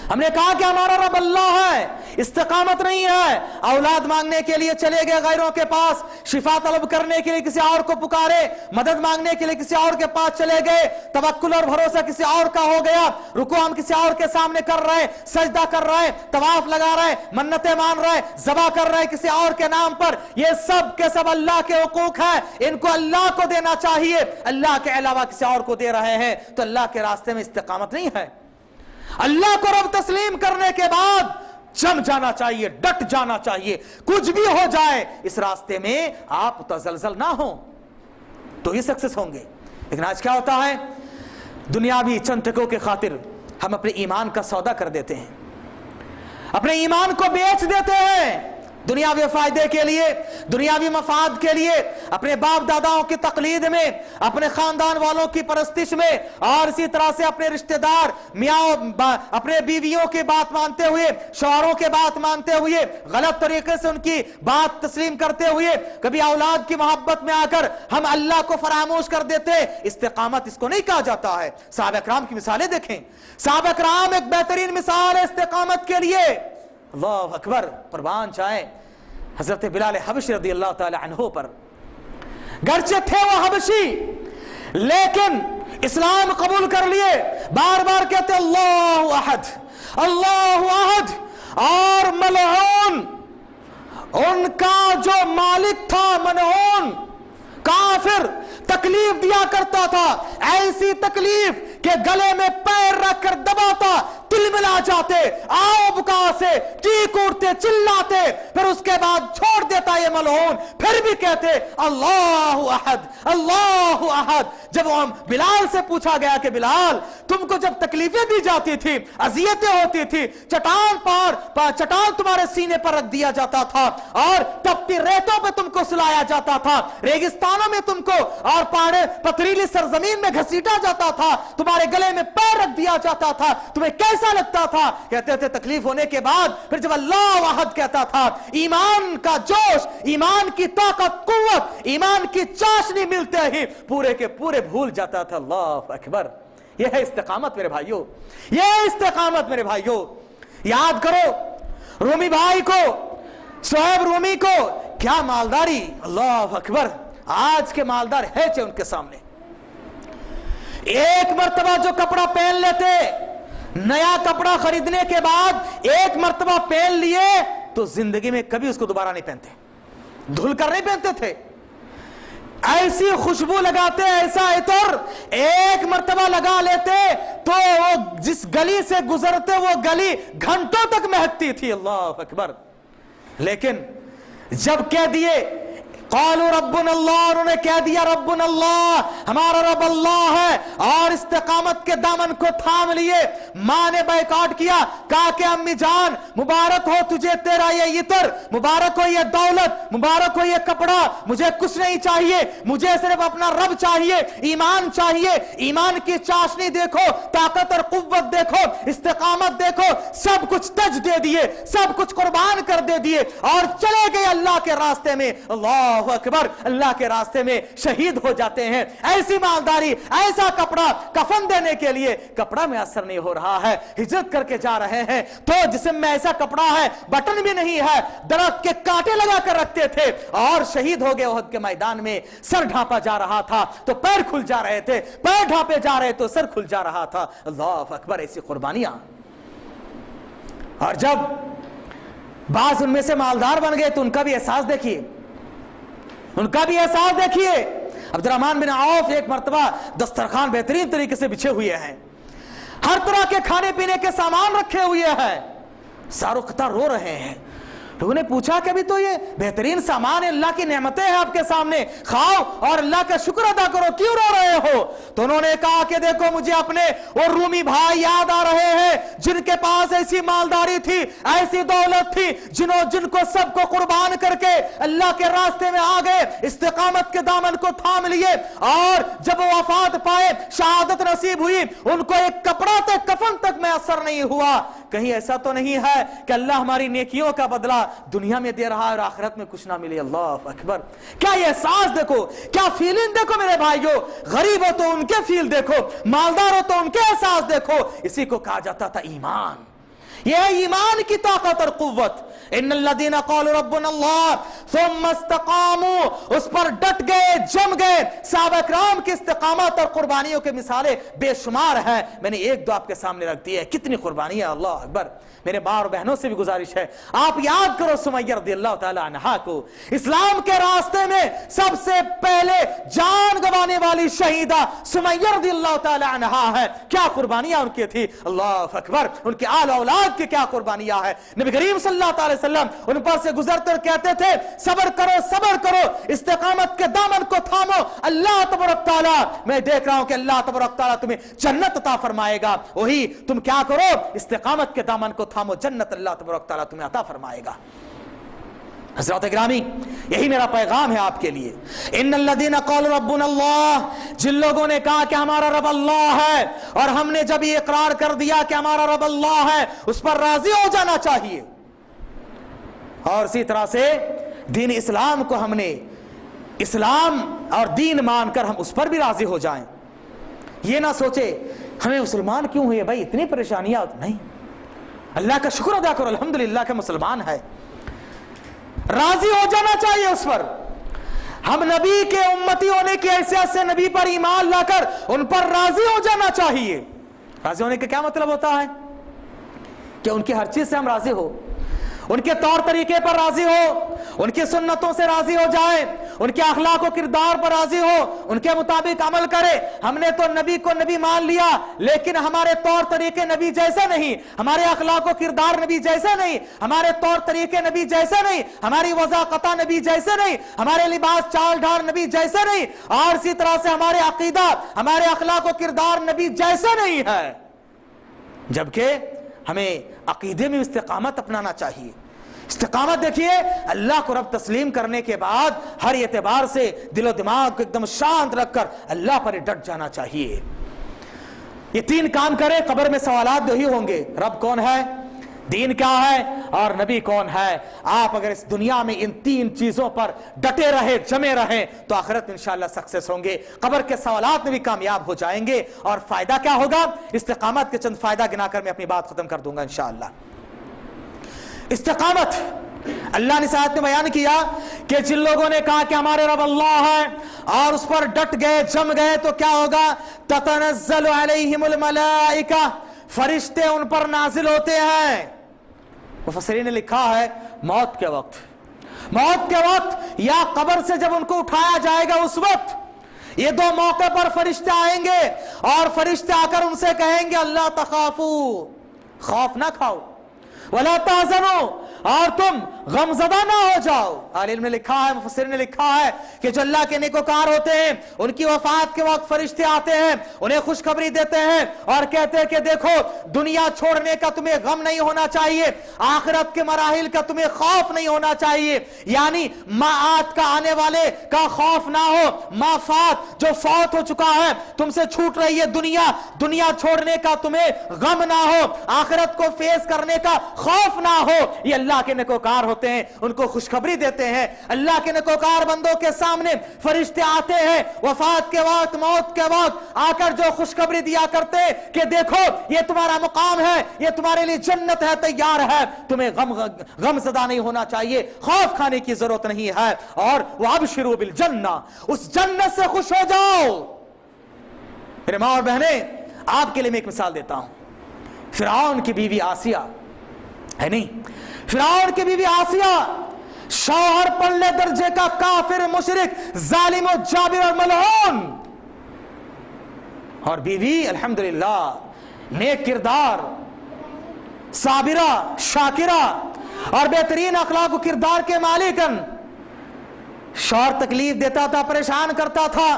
ہم نے کہا کہ ہمارا رب اللہ ہے, استقامت نہیں ہے. اولاد مانگنے کے لیے چلے گئے غیروں کے پاس, شفا طلب کرنے کے لیے کسی اور کو پکارے, مدد مانگنے کے لیے کسی اور کے پاس چلے گئے, توکل اور بھروسہ کسی اور کا ہو گیا, رکوع ہم کسی اور کے سامنے کر رہے, سجدہ کر رہے, طواف لگا رہے, منتیں مان رہے, ذبح کر رہے کسی اور کے نام پر. یہ سب کے سب اللہ کے حقوق ہیں, ان کو اللہ کو دینا چاہیے. اللہ کے علاوہ کسی اور کو دے رہے ہیں تو اللہ کے راستے میں استقامت نہیں ہے. اللہ کو رب تسلیم کرنے کے بعد جم جانا چاہیے, ڈٹ جانا چاہیے. کچھ بھی ہو جائے اس راستے میں آپ تزلزل نہ ہوں تو یہ سکسیس ہوں گے. لیکن آج کیا ہوتا ہے, دنیاوی چند ٹکوں کے خاطر ہم اپنے ایمان کا سودا کر دیتے ہیں, اپنے ایمان کو بیچ دیتے ہیں دنیاوی فائدے کے لیے, دنیاوی مفاد کے لیے, اپنے باپ داداؤں کی تقلید میں, اپنے خاندان والوں کی پرستش میں, اور اسی طرح سے اپنے رشتہ دار میاں اپنے بیویوں کی بات مانتے ہوئے, شوہروں کے بات مانتے ہوئے, غلط طریقے سے ان کی بات تسلیم کرتے ہوئے, کبھی اولاد کی محبت میں آ کر ہم اللہ کو فراموش کر دیتے. استقامت اس کو نہیں کہا جاتا ہے. صحابہ کرام کی مثالیں دیکھیں, صحابہ کرام ایک بہترین مثال ہے استقامت کے لیے. اللہ اکبر, قربان جائیں حضرت بلال حبشی رضی اللہ تعالی عنہ پر. گرچہ تھے وہ حبشی لیکن اسلام قبول کر لیے, بار بار کہتے اللہ احد اللہ احد. اور ملعون ان کا جو مالک تھا, ملعون کافر, تکلیف دیا کرتا تھا, ایسی تکلیف کہ گلے میں پیر رکھ کر دباتا, دل ملا جاتے, آؤ بکا سے چیخ اٹھتے, چلاتے, پھر اس کے بعد چھوڑ دیتا یہ ملعون, پھر بھی کہتے اللہ احد اللہ احد. جب بلال سے پوچھا گیا کہ بلال تم کو جب تکلیفیں دی جاتی تھی, اذیتیں ہوتی تھی, چٹان تمہارے سینے پر رکھ دیا جاتا تھا اور تپتی ریتوں پہ تم کو سلایا جاتا تھا, ریگستانوں میں تم کو اور پتھریلی سرزمین میں گھسیٹا جاتا تھا, تمہارے گلے میں پیر رکھ دیا جاتا تھا, تمہیں کیسا لگتا تھا؟ کہتے تھے تکلیف ہونے کے بعد پھر جب اللہ احد کہتا تھا, ایمان کا جوش, ایمان کی طاقت, قوت, ایمان کی چاشنی ملتے ہی پورے کے پورے بھول جاتا تھا. اللہ اکبر. یہ ہے استقامت میرے بھائیوں, یہ ہے استقامت میرے بھائیوں. یاد کرو رومی بھائی کو, صہیب رومی کو, کیا مالداری. اللہ اکبر. آج کے مالدار ہے ان کے سامنے. ایک مرتبہ جو کپڑا پہن لیتے, نیا کپڑا خریدنے کے بعد ایک مرتبہ پہن لیے تو زندگی میں کبھی اس کو دوبارہ نہیں پہنتے, دھل کر نہیں پہنتے تھے. ایسی خوشبو لگاتے, ایسا عطر ایک مرتبہ لگا لیتے تو وہ جس گلی سے گزرتے وہ گلی گھنٹوں تک مہکتی تھی. اللہ اکبر. لیکن جب کہہ دیے قالوا ربنا اللہ, انہوں نے کہہ دیا ربنا اللہ, ہمارا رب اللہ ہے, اور استقامت کے دامن کو تھام لیے. ماں نے بائیکاٹ کیا, کہا کہ امی جان مبارک ہو تجھے تیرا یہ عطر, مبارک ہو یہ دولت, مبارک ہو یہ کپڑا, مجھے کچھ نہیں چاہیے, مجھے صرف اپنا رب چاہیے, ایمان چاہیے. ایمان کی چاشنی دیکھو, طاقت اور قوت دیکھو, استقامت دیکھو, سب کچھ تج دے دیے, سب کچھ قربان کر دے دیے اور چلے گئے اللہ کے راستے میں. اللہ اکبر. اللہ کے راستے میں شہید ہو جاتے ہیں. ایسی مالداری, ایسا کپڑا, کفن دینے کے لیے کپڑا میسر نہیں ہو رہا ہے, ہجرت کر کے جا رہے ہیں تو جسم میں ایسا کپڑا ہے, بٹن بھی نہیں ہے, درخت کے کانٹے لگا کر رکھتے تھے, اور شہید ہو گئے احد کے میدان میں. سر ڈھانپا جا رہا تھا تو پیر کھل جا رہے تھے, پیر ڈھانپے جا رہے تو سر کھل جا رہا تھا. اللہ اکبر. ایسی قربانیاں. اور جب بعض ان میں سے مالدار بن گئے تو ان کا بھی احساس دیکھیے, ان کا بھی احساس دیکھیے. अब्दुर्रहमान बिन औफ एक मरतबा दस्तरखान बेहतरीन तरीके से बिछे हुए हैं, हर तरह के खाने पीने के सामान रखे हुए हैं, शाहरुख कतर रो रहे हैं। लोगों ने पूछा कि अभी तो ये बेहतरीन सामान है, अल्लाह की नेमतें हैं आपके सामने, खाओ और अल्लाह का शुक्र अदा करो, क्यों रो रहे हो? तो उन्होंने कहा कि देखो मुझे अपने वो रूमी भाई याद आ रहे हैं जिनके पास ऐसी मालदारी थी, ऐसी दौलत थी, जिनको सबको कुर्बान करके अल्लाह के रास्ते में आ गए, इस्तिकामत के दामन को थाम लिए, और जब वो वफात पाए, शहादत नसीब हुई, उनको एक कपड़ा तक, कफन तक में असर नहीं हुआ। कहीं ऐसा तो नहीं है कि अल्लाह हमारी नेकियों का बदला दुनिया में दे रहा है और आखिरत में कुछ ना मिले? अल्लाह अकबर। क्या ये एहसास देखो, क्या फीलिंग देखो मेरे भाइयों। गरीब हो तो उनके फील देखो, मालदार हो तो उनके एहसास देखो। इसी को कहा जाता था ईमान। यह है ईमान की ताकत और कुव्वत। इन्नल्लज़ीना क़ालू रब्बुनल्लाह सुम्मा इस्तक़ामू, उस पर डट गए, जम गए। सहाबा किराम की इस्तिकामत और कुर्बानियों के मिसालें बेशुमार हैं। मैंने एक दो आपके सामने रख दी है, कितनी कुर्बानियां। अल्लाह अकबर। मेरे माँ और बहनों से भी गुजारिश है, आप याद करो सुमैया रज़ियल्लाहु ताला अन्हा को। इस्लाम के रास्ते में सबसे पहले जान गंवाने वाली शहीदा सुमैया रज़ियल्लाहु ताला अन्हा है। क्या कुर्बानियां उनकी थी, अल्लाह अकबर। उनके आल औलाद की क्या कुर्बानियां है। नबी करीम सल्लल्लाहु अलैहि वसल्लम उन पर से गुजरते और कहते थे, सब्र करो, सब्र करो, इस्तिकामत के दामन को थामो, अल्लाह तबारक तआला, मैं देख रहा हूं कि अल्लाह तबारक तआला तुम्हें जन्नत अता फरमाएगा। वही तुम क्या करो, इस्तिकामत के दामन को थामो, जन्नत अल्लाह तबारक तआला तुम्हें अता फरमाएगा। हज़रात गिरामी, यही मेरा पैगाम है आपके लिए। इन्नल्लज़ीना क़ालू रब्बुनल्लाह, जिन लोगों ने कहा कि हमारा रब अल्लाह है, और हमने जब ये इकरार कर दिया कि हमारा रब अल्लाह है, उस पर राजी हो जाना चाहिए। और इसी तरह से दीन इस्लाम को हमने इस्लाम और दीन मानकर हम उस पर भी राजी हो जाएं। ये ना सोचे हमें मुसलमान क्यों हुए भाई, इतनी परेशानियां। नहीं, अल्लाह का शुक्र अदा करो, अल्हम्दुलिल्लाह के मुसलमान है। राजी हो जाना चाहिए उस पर। हम नबी के उम्मती होने की हैसियत से नबी पर ईमान लाकर उन पर राजी हो जाना चाहिए। राजी होने का क्या मतलब होता है कि उनकी हर चीज से हम राजी हो, उनके तौर तरीके पर राजी हो, उनकी सुन्नतों से राजी हो जाए, उनके अखलाक और किरदार पर राजी हो, उनके मुताबिक अमल करे। हमने तो नबी को नबी मान लिया, लेकिन हमारे तौर तरीके नबी जैसे नहीं, हमारे अखलाक और किरदार नबी जैसे नहीं, हमारे तौर तरीके नबी जैसे नहीं, हमारी वज़ाक़त नबी जैसे नहीं, हमारे लिबास चाल ढाल नबी जैसे नहीं, और इसी तरह से हमारे अकीदा, हमारे अखलाक और किरदार नबी जैसे नहीं है। जबकि हमें अकीदे में इस्तिकामत अपनाना चाहिए। इस्तिकामत देखिए, अल्लाह को रब तस्लीम करने के बाद हर एतबार से दिलो दिमाग को एकदम शांत रखकर अल्लाह पर डट जाना चाहिए। ये तीन काम करे, कब्र में सवालात दो ही होंगे, रब कौन है, दीन क्या है, और नबी कौन है। आप अगर इस दुनिया में इन तीन चीजों पर डटे रहे, जमे रहे, तो आखिरत में इंशाअल्लाह सक्सेस होंगे, कब्र के सवालात में भी कामयाब हो जाएंगे। और फायदा क्या होगा, इस्तिकामत के चंद फायदा गिनाकर मैं अपनी बात खत्म कर दूंगा इंशाअल्लाह। इस्तिकामत, अल्लाह ने साथ में बयान किया कि जिन लोगों ने कहा कि हमारे रब अल्लाह है और उस पर डट गए, जम गए, तो क्या होगा, ततनज़्ज़लु अलैहिमुल मलाइका, फरिश्ते उन पर नाजिल होते हैं। मुफस्सिरीन ने लिखा है मौत के वक्त, मौत के वक्त या कब्र से जब उनको उठाया जाएगा उस वक्त, ये दो मौके पर फरिश्ते आएंगे और फरिश्ते आकर उनसे कहेंगे अल्लाह तखाफू, खौफ ना खाओ, वला तहज़नु, और तुम गमज़दा ना हो जाओ। आलिम ने लिखा है, मुफस्सिर ने लिखा है कि जो अल्लाह के नेकोकार होते हैं, उनकी वफात के वक्त फरिश्ते आते हैं, उन्हें खुशखबरी देते हैं और कहते हैं कि देखो, दुनिया छोड़ने का तुम्हें गम नहीं होना चाहिए, आखिरत के मराहिल का तुम्हें खौफ नहीं होना चाहिए, यानी माआत का आने वाले का खौफ ना हो, माफात जो फौत हो चुका है, तुमसे छूट रही है दुनिया, दुनिया छोड़ने का तुम्हें गम ना हो, आखिरत को फेस करने का खौफ ना हो। ये अल्लाह के नेकोकार होते हैं, उनको खुशखबरी देते हैं। अल्लाह के नेकोकार बंदों के सामने फरिश्ते आते हैं वफात के वक्त, मौत के वक्त, आकर जो खुशखबरी दिया करते कि देखो ये तुम्हारा मुकाम है, ये तुम्हारे लिए जन्नत है, तैयार है, तुम्हें गमज़दा नहीं होना चाहिए, खौफ खाने की जरूरत नहीं है, और वअबशिरू बिल जन्ना, उस जन्नत से खुश हो जाओ। मेरे माँ और बहने, आपके लिए मैं एक मिसाल देता हूं। फिरौन की बीवी आसिया है नहीं, फिरौन की बीवी आसिया शौहर पल्ले दर्जे का काफिर, मुशरिक, जालिम और जाबिर और मलऊन, और बीवी अल्हम्दुलिल्लाह नेक किरदार, साबिरा, शाकिरा और बेहतरीन अखलाक किरदार के मालिकन। शौहर तकलीफ देता था, परेशान करता था,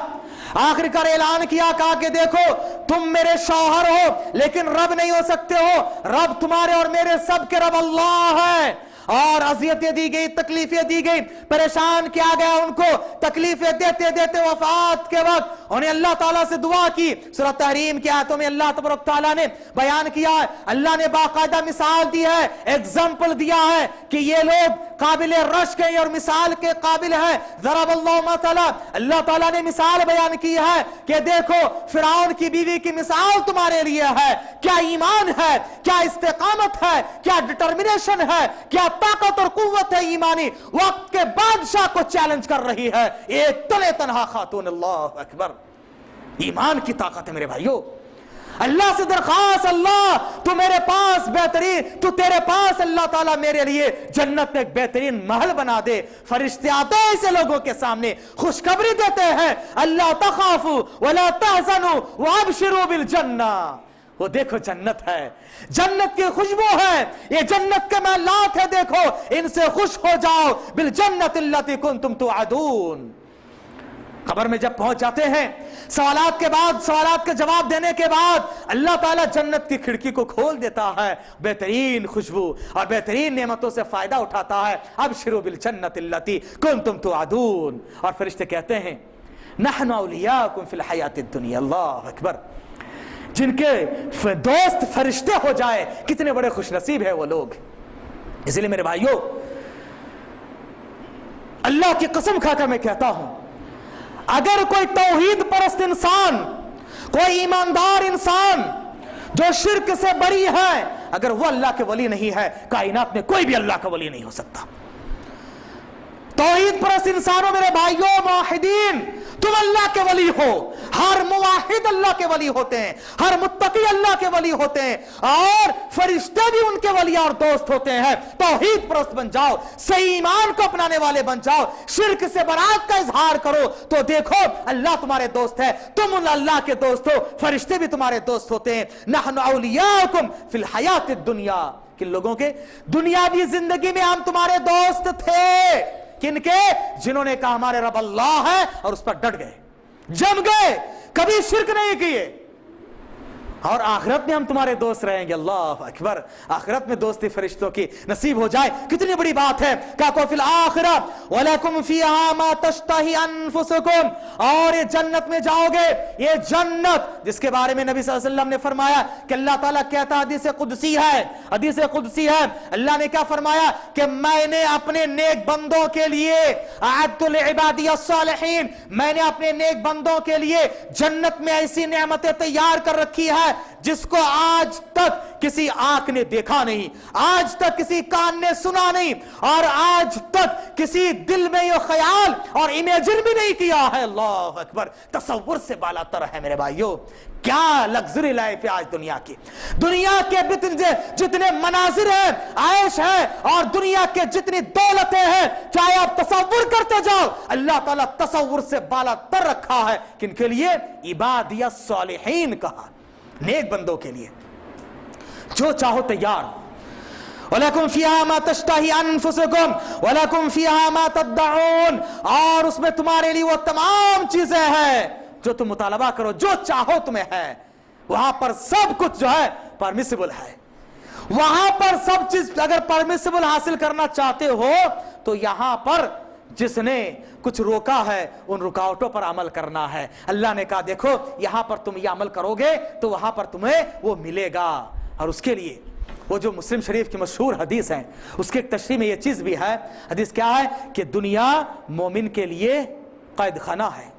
आखिरकार ऐलान किया, कहा कि देखो तुम मेरे शौहर हो लेकिन रब नहीं हो सकते हो, रब तुम्हारे और मेरे सब के रब अल्लाह है। और अजियतें दी गई, तकलीफें दी गई, परेशान किया गया उनको। तकलीफें देते देते वफात के वक्त उन्हें अल्लाह ताला से दुआ की। सूरह तहरीम की आयतों में अल्लाह तबारक ताला ने बयान किया है, अल्लाह ने बाकायदा मिसाल दी है, एग्जाम्पल दिया है कि ये लोग काबिल रश्क है और मिसाल के काबिल है। ज़रबल्लाहु मतला, अल्लाह ताला ने मिसाल बयान की है कि देखो फिरौन की बीवी की मिसाल तुम्हारे लिए है। क्या ईमान है, क्या इस्तेकामत है, क्या डिटर्मिनेशन है, क्या ताकत और कुव्वत है ईमानी। वक्त के बादशाह को चैलेंज कर रही है एक तने तनहा खातून। अल्लाह अकबर, ईमान की ताकत है मेरे भाइयों। अल्लाह से दरखास्त, अल्लाह तू मेरे पास बेहतरीन, तू तेरे पास अल्लाह ताला मेरे लिए जन्नत में एक बेहतरीन महल बना दे। फरिश्ते आते हैं ऐसे लोगों के सामने, खुशखबरी देते हैं, अल्लाह तखाफू वला तहज़नू वअबशिरू बिल जन्ना। वो देखो जन्नत है, जन्नत की खुशबू है, ये जन्नत के महलात है, देखो इनसे खुश हो जाओ। बिल जन्नत अल्लती कुंतुम तुअदून। कब्र में जब पहुंच जाते हैं, सवालात के बाद, सवालात के जवाब देने के बाद अल्लाह ताला जन्नत की खिड़की को खोल देता है, बेहतरीन खुशबू और बेहतरीन नेमतों से फायदा उठाता है। अबशिरू बिल जन्नत अल्लती कुंतुम तुअदून। और फरिश्ते कहते हैं नहनु औलियाकुम फिल हयातिद दुनिया। अल्लाह अकबर, जिनके दोस्त फरिश्ते हो जाए कितने बड़े खुशनसीब है वो लोग। इसलिए मेरे भाइयों, अल्लाह की कसम खाकर मैं कहता हूं, अगर कोई तौहीद परस्त इंसान, कोई ईमानदार इंसान जो शिर्क से बरी है, अगर वो अल्लाह के वली नहीं है, कायनात में कोई भी अल्लाह का वली नहीं हो सकता। तौहीद परस्त इंसानों, मेरे भाइयों, मुवाहिदीन, तुम अल्लाह के वली हो। हर मुवाहिद अल्लाह के वली होते हैं, हर मुत्तकी अल्लाह के वली होते हैं, और फरिश्ते भी उनके वली और दोस्त होते हैं। तौहीद परस्त बन जाओ, सही ईमान को अपनाने वाले बन जाओ, शिर्क से बरात का इजहार करो, तो देखो अल्लाह तुम्हारे दोस्त है, तुम अल्लाह के दोस्त हो, फरिश्ते भी तुम्हारे दोस्त होते हैं। नहनु औलियाकुम फिल हयातिद दुनिया, किन लोगों के दुनियावी जिंदगी में हम तुम्हारे दोस्त थे। किनके? जिन्होंने कहा हमारे रब अल्लाह है और उस पर डट गए, जम गए, कभी शिर्क नहीं किए, और आखिरत में हम तुम्हारे दोस्त रहेंगे। अल्लाह अकबर, आखिरत में दोस्ती फरिश्तों की नसीब हो जाए, कितनी बड़ी बात है। का फिल आखिरत वलकुम फीहा मा तश्तही अनफुसुकुम, और ये जन्नत में जाओगे, ये जन्नत जिसके बारे में नबी सल्लल्लाहु अलैहि वसल्लम ने फरमाया कि अल्लाह ताला कहता, हदीस कुदसी है, हदीस कुदसी है, अल्लाह ने क्या फरमाया कि मैंने अपने नेक बंदों के लिए अअद्दु लिइबादी अस्सालिहीन, मैंने अपने नेक बंदों के लिए जन्नत में ऐसी नेमतें तैयार कर रखी है जिसको आज तक किसी आंख ने देखा नहीं, आज तक किसी कान ने सुना नहीं, और आज तक किसी दिल में ये ख्याल और इमेजिन भी नहीं किया है। अल्लाह अकबर, तसव्वुर से बालातर है मेरे भाइयों। क्या लग्जरी लाइफ है आज दुनिया की। दुनिया के जितने मनाजिर हैं, आयश है, और दुनिया के जितनी दौलतें हैं, चाहे आप तसव्वुर करते जाओ, अल्लाह ताला तसव्वुर से बालातर रखा है। किनके लिए? इबादियत सालिहीन कहा, नेक बंदों के लिए, जो चाहो तैयार। वलकुम फीहा मा तश्तही अनफुसुकुम वलकुम फीहा मा तदउन, और उसमें तुम्हारे लिए वो तमाम चीजें हैं जो तुम मुतालबा करो, जो चाहो तुम्हें है। वहां पर सब कुछ जो है परमिसिबल है। वहां पर सब चीज अगर परमिसिबल हासिल करना चाहते हो तो यहां पर जिसने कुछ रोका है उन रुकावटों पर अमल करना है। अल्लाह ने कहा देखो यहां पर तुम ये अमल करोगे तो वहां पर तुम्हें वो मिलेगा। और उसके लिए वो जो मुस्लिम शरीफ की मशहूर हदीस है, उसके एक तशरीह में ये चीज भी है। हदीस क्या है कि दुनिया मोमिन के लिए कैद खाना है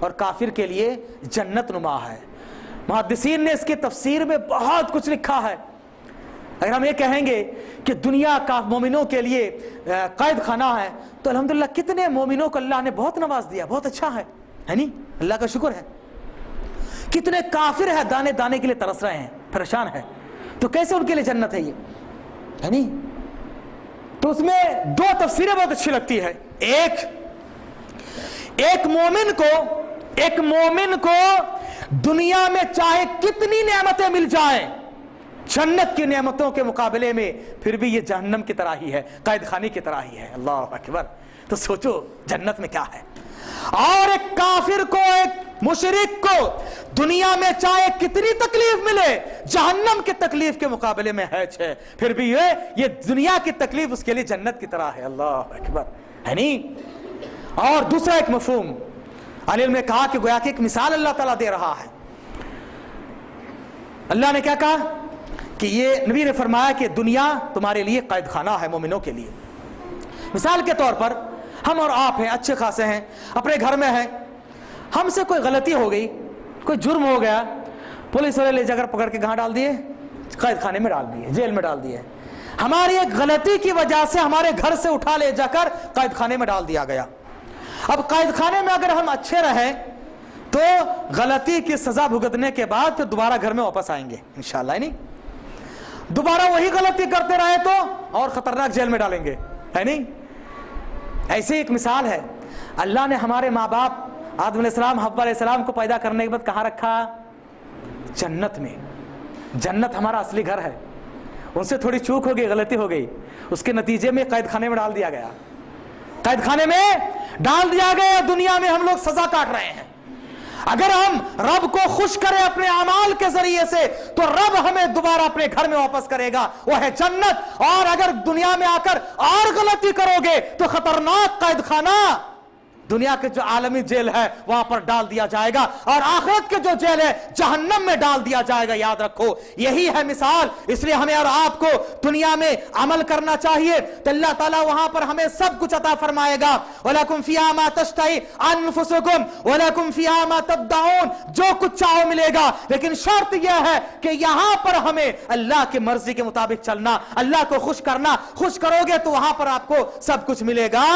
और काफिर के लिए जन्नत नुमा है। मुहद्दिसीन ने इसके तफसीर में बहुत कुछ लिखा है। अगर हम ये कहेंगे कि दुनिया का मोमिनों के लिए कैद खाना है, तो अल्हम्दुलिल्लाह कितने मोमिनों को अल्लाह ने बहुत नवाज दिया, बहुत अच्छा है नहीं? अल्लाह का शुक्र है। कितने काफिर है दाने दाने के लिए तरस रहे हैं, परेशान है, तो कैसे उनके लिए जन्नत है ये, है नहीं? تو اس میں دو تفسیریں بہت اچھی لگتی ہے. ایک مومن کو دنیا میں چاہے کتنی نعمتیں مل جائیں، جنت کی نعمتوں کے مقابلے میں پھر بھی یہ جہنم کی طرح ہی ہے، قید خانے کی طرح ہی ہے. اللہ اکبر. تو سوچو جنت میں کیا ہے. اور ایک کافر کو، ایک مشرک کو دنیا میں چاہے کتنی تکلیف ملے، جہنم کی تکلیف کے مقابلے میں ہے چھے، پھر بھی یہ دنیا کی تکلیف اس کے لیے جنت کی طرح ہے. اللہ اکبر، ہے نہیں. اور دوسرا ایک مفہوم علم نے کہا کہ گویا کہ ایک مثال اللہ تعالیٰ دے رہا ہے. اللہ نے کیا کہا کہ یہ نبی نے فرمایا کہ دنیا تمہارے لیے قید خانہ ہے مومنوں کے لیے. مثال کے طور پر ہم اور آپ ہیں، اچھے خاصے ہیں، اپنے گھر میں ہیں، ہم سے کوئی غلطی ہو گئی، کوئی جرم ہو گیا، پولیس والے لے جا کر پکڑ کے کہاں ڈال دیے؟ قید خانے میں ڈال دیے، جیل میں ڈال دیے. ہماری ایک غلطی کی وجہ سے ہمارے گھر سے اٹھا لے جا کر قید خانے میں ڈال دیا گیا. اب قید خانے میں اگر ہم اچھے رہیں تو غلطی کی سزا بھگتنے کے بعد پھر دوبارہ گھر میں واپس آئیں گے انشاءاللہ. نہیں دوبارہ وہی غلطی کرتے رہے تو اور خطرناک جیل میں ڈالیں گے، ہے نہیں. ایسی ایک مثال ہے. اللہ نے ہمارے ماں باپ آدم علیہ السلام، حوا علیہ السلام کو پیدا کرنے کے بعد کہاں رکھا؟ جنت میں. جنت ہمارا اصلی گھر ہے. ان سے تھوڑی چوک ہو گئی، غلطی ہو گئی، اس کے نتیجے میں قید خانے میں ڈال دیا گیا. قید خانے میں ڈال دیا گیا. دنیا میں ہم لوگ سزا کاٹ رہے ہیں. اگر ہم رب کو خوش کریں اپنے اعمال کے ذریعے سے تو رب ہمیں دوبارہ اپنے گھر میں واپس کرے گا، وہ ہے جنت. اور اگر دنیا میں آ کر اور غلطی کرو گے تو خطرناک قید خانہ، دنیا کے جو عالمی جیل ہے وہاں پر ڈال دیا جائے گا، اور آخرت کے جو جیل ہے جہنم میں ڈال دیا جائے گا. یاد رکھو یہی ہے مثال. اس لیے ہمیں اور آپ کو دنیا میں عمل کرنا چاہیے تو اللہ تعالیٰ وہاں پر ہمیں سب کچھ عطا فرمائے گا. وَلَكُمْ فِيهَا مَا تَشْتَهِي أَنفُسُكُمْ وَلَكُمْ فِيهَا مَا تَدَّعُونَ. جو کچھ چاہو ملے گا، لیکن شرط یہ ہے کہ یہاں پر ہمیں اللہ کی مرضی کے مطابق چلنا، اللہ کو خوش کرنا. خوش کرو گے تو وہاں پر آپ کو سب کچھ ملے گا.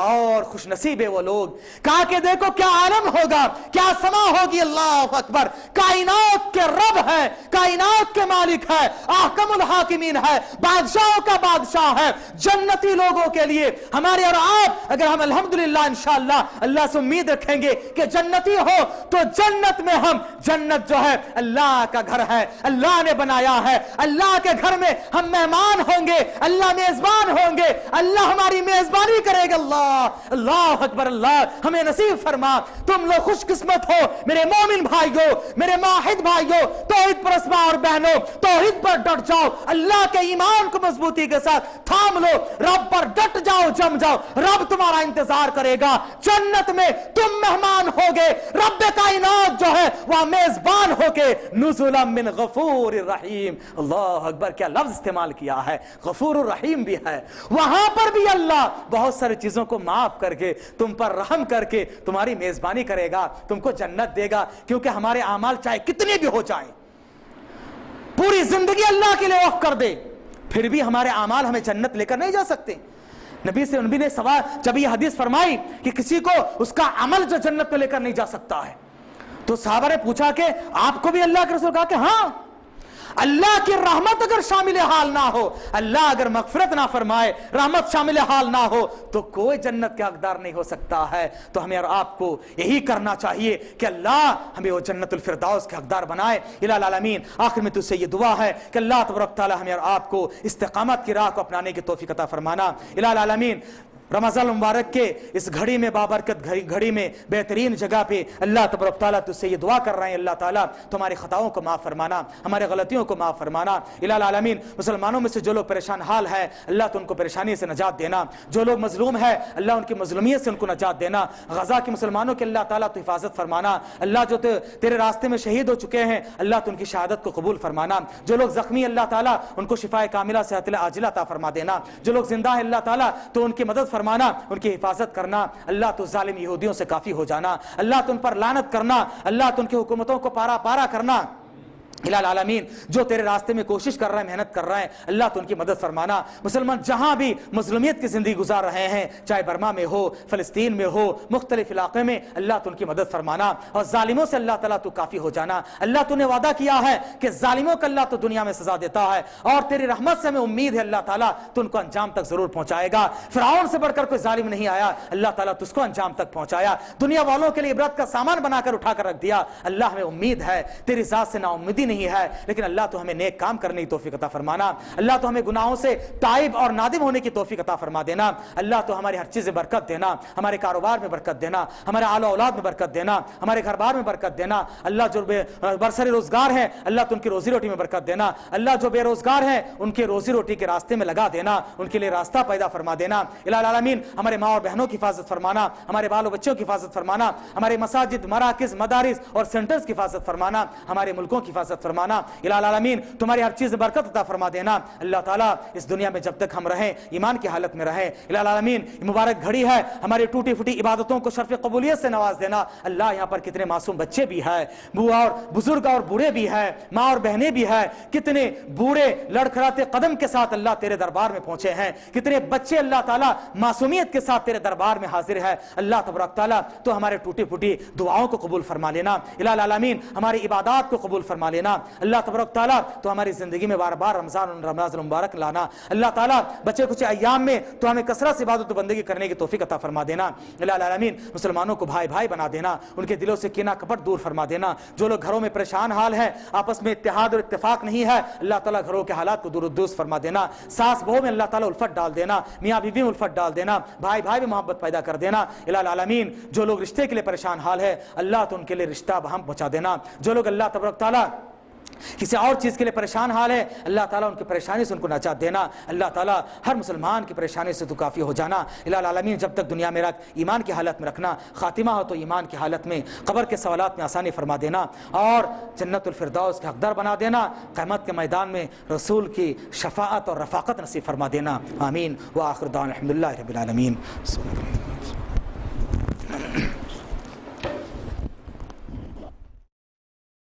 اور خوش نصیب ہے وہ لوگ. کہا کہ دیکھو کیا عالم ہوگا، کیا سما ہوگی. اللہ اکبر. کائنات کے رب ہے، کائنات کے مالک ہے، احکم الحاکمین ہے، بادشاہوں کا بادشاہ ہے. جنتی لوگوں کے لیے ہمارے اور آپ اگر ہم الحمدللہ انشاءاللہ اللہ سے امید رکھیں گے کہ جنتی ہو تو جنت میں ہم، جنت جو ہے اللہ کا گھر ہے، اللہ نے بنایا ہے. اللہ کے گھر میں ہم مہمان ہوں گے، اللہ میزبان ہوں گے، اللہ ہماری میزبانی کرے گا. اللہ اکبر. اللہ ہمیں نصیب فرما. تم لوگ خوش قسمت ہو میرے مومن بھائیوں، میرے موحد بھائیوں، توحید پرست ماں اور بہنوں. توحید پر ڈٹ جاؤ، اللہ کے ایمان کو مضبوطی کے ساتھ تھام لو، رب پر ڈٹ جاؤ، جم جاؤ. رب تمہارا انتظار کرے گا. جنت میں تم مہمان ہوگے، رب کائنات جو ہے وہ میزبان ہو کے نزلا من غفور الرحیم. اللہ اکبر. کیا لفظ استعمال کیا ہے، غفور الرحیم بھی ہے. وہاں پر بھی اللہ بہت ساری چیزوں کو معاف کر کے تم پر رحم کر کے تمہاری میزبانی کرے گا، تم کو جنت دے گا. کیونکہ ہمارے اعمال چاہے کتنے بھی ہو جائیں، پوری زندگی اللہ کے لیے وقف کر دے، پھر بھی ہمارے اعمال ہمیں جنت لے کر نہیں جا سکتے. نبی نے سوال جب یہ حدیث فرمائی کہ کسی کو اس کا عمل جو جنت میں لے کر نہیں جا سکتا ہے، تو صحابہ نے پوچھا کہ آپ کو بھی اللہ کے رسول؟ کہا کہ ہاں، اللہ کی رحمت اگر شامل حال نہ ہو، اللہ اگر مغفرت نہ فرمائے، رحمت شامل حال نہ ہو تو کوئی جنت کے حقدار نہیں ہو سکتا ہے. تو ہمیں اور آپ کو یہی کرنا چاہیے کہ اللہ ہمیں وہ جنت الفردوس کے حقدار بنائے. الہ العالمین. آخر میں تجھ سے یہ دعا ہے کہ اللہ تبارک تعالی ہمیں اور آپ کو استقامت کی راہ کو اپنانے کی توفیق عطا فرمانا. الہ العالمین. رمضان المبارک کے اس گھڑی میں، بابرکت گھڑی میں، بہترین جگہ پہ اللہ تبارک تعالیٰ تجھ سے یہ دعا کر رہے ہیں، اللہ تعالیٰ تمہاری خطاؤں کو معاف فرمانا، ہمارے غلطیوں کو معاف فرمانا. الہ العالمین. مسلمانوں میں سے جو لوگ پریشان حال ہے اللہ تو ان کو پریشانی سے نجات دینا. جو لوگ مظلوم ہے اللہ ان کی مظلومیت سے ان کو نجات دینا. غزہ کے مسلمانوں کے اللہ تعالیٰ تو حفاظت فرمانا. اللہ جو تیرے راستے میں شہید ہو چکے ہیں اللہ تو ان کی شہادت کو قبول فرمانا. جو لوگ زخمی اللہ تعالیٰ ان کو شفائے کاملہ صحت عاجلہ عطا فرما دینا. جو لوگ زندہ ہیں اللہ تعالیٰ تو ان کی مدد فرمانا، ان کی حفاظت کرنا. اللہ تو ظالم یہودیوں سے کافی ہو جانا. اللہ تو ان پر لعنت کرنا. اللہ تو ان کی حکومتوں کو پارا پارا کرنا. الہ العالمین جو تیرے راستے میں کوشش کر رہے ہیں، محنت کر رہے ہیں، اللہ تو ان کی مدد فرمانا۔ مسلمان جہاں بھی مظلومیت کی زندگی گزار رہے ہیں، چاہے برما میں ہو، فلسطین میں ہو، مختلف علاقے میں، اللہ تو ان کی مدد فرمانا، اور ظالموں سے اللہ تعالیٰ تو کافی ہو جانا۔ اللہ تو نے وعدہ کیا ہے کہ ظالموں کو اللہ تو دنیا میں سزا دیتا ہے، اور تیری رحمت سے ہمیں امید ہے اللہ تعالیٰ تو ان کو انجام تک ضرور پہنچائے گا۔ فرعون سے بڑھ کر کوئی ظالم نہیں آیا، اللہ تعالیٰ تو اس کو انجام تک پہنچایا، دنیا والوں کے لیے عبرت کا سامان بنا کر اٹھا کر رکھ دیا۔ اللہ ہمیں امید ہے، تیری ذات سے نا امیدی نہیں ہے، لیکن اللہ تو ہمیں نیک کام کرنے کی توفیق عطا فرمانا۔ اللہ تو ہمیں گناہوں سے تائب اور نادم ہونے کی توفیق عطا فرما دینا۔ اللہ تو ہماری ہر چیز میں برکت دینا، ہمارے کاروبار میں برکت دینا، ہمارے آل و اولاد میں برکت دینا، ہمارے گھر بار میں برکت دینا۔ اللہ جو برسر روزگار ہیں، اللہ تو ان کی روزی روٹی میں برکت دینا۔ اللہ جو بے روزگار ہیں، ان کے روزی روٹی کے راستے میں لگا دینا، ان کے لیے راستہ پیدا فرما دینا۔ الہ العالمین ہمارے ماں اور بہنوں کی حفاظت فرمانا، ہمارے بال و بچوں کی حفاظت فرمانا، ہمارے مساجد، مراکز، مدارس اور سینٹرز کی حفاظت فرمانا، ہمارے ملکوں کی حفاظت فرمانا۔ الہ العالمین تمہاری ہر چیز میں برکت عطا فرما دینا۔ اللہ تعالیٰ اس دنیا میں جب تک ہم رہیں ایمان کی حالت میں رہیں۔ الہ العالمین یہ مبارک گھڑی ہے، ہماری ٹوٹی پھوٹی عبادتوں کو شرف قبولیت سے نواز دینا۔ اللہ یہاں پر کتنے معصوم بچے بھی ہیں، بوڑھا اور بزرگ اور بوڑھے بھی ہیں، ماں اور بہنیں بھی ہیں، کتنے بوڑھے لڑکھڑاتے قدم کے ساتھ اللہ تیرے دربار میں پہنچے ہیں، کتنے بچے اللہ تعالیٰ معصومیت کے ساتھ تیرے دربار میں حاضر ہے۔ اللہ تبارک تعالیٰ تو ہمارے ٹوٹی پھوٹی دعاؤں کو قبول فرما لینا۔ الہ العالمین ہماری عبادات کو قبول فرما لینا۔ اللہ تبارک تعالیٰ تو ہماری زندگی میں بار بار رمضان المبارک لانا۔ اللہ تعالیٰ بچے کچھ ایام میں تو ہمیں کثرت سے عبادت و بندگی کرنے کی توفیق عطا فرما دینا۔ الہ العالمین مسلمانوں کو بھائی بھائی بنا دینا، ان کے دلوں سے کینہ کپٹ دور فرما دینا۔ جو لوگ گھروں میں پریشان حال ہیں، آپس میں اتحاد اور اتفاق نہیں ہے، اللہ تعالیٰ گھروں کے حالات کو دور و درست فرما دینا۔ ساس بہو میں اللہ تعالیٰ الفت ڈال دینا، میاں بیوی میں الفت ڈال دینا، بھائی بھائی میں محبت پیدا کر دینا۔ الہ العالمین جو لوگ رشتے کے لیے پریشان حال ہے، اللہ تو ان کے لیے رشتہ بہم پہنچا دینا۔ جو لوگ اللہ تبارک تعالیٰ کسی اور چیز کے لیے پریشان حال ہے، اللہ تعالیٰ ان کی پریشانی سے ان کو نجات دینا۔ اللہ تعالیٰ ہر مسلمان کی پریشانی سے تو کافی ہو جانا۔ الہ العالمین جب تک دنیا میں رکھ ایمان کی حالت میں رکھنا، خاتمہ ہو تو ایمان کی حالت میں، قبر کے سوالات میں آسانی فرما دینا، اور جنت الفردوس کے حقدار بنا دینا۔ قیامت کے میدان میں رسول کی شفاعت اور رفاقت نصیب فرما دینا۔ آمین۔ وآخر دعوانا الحمدللہ رب العالمین۔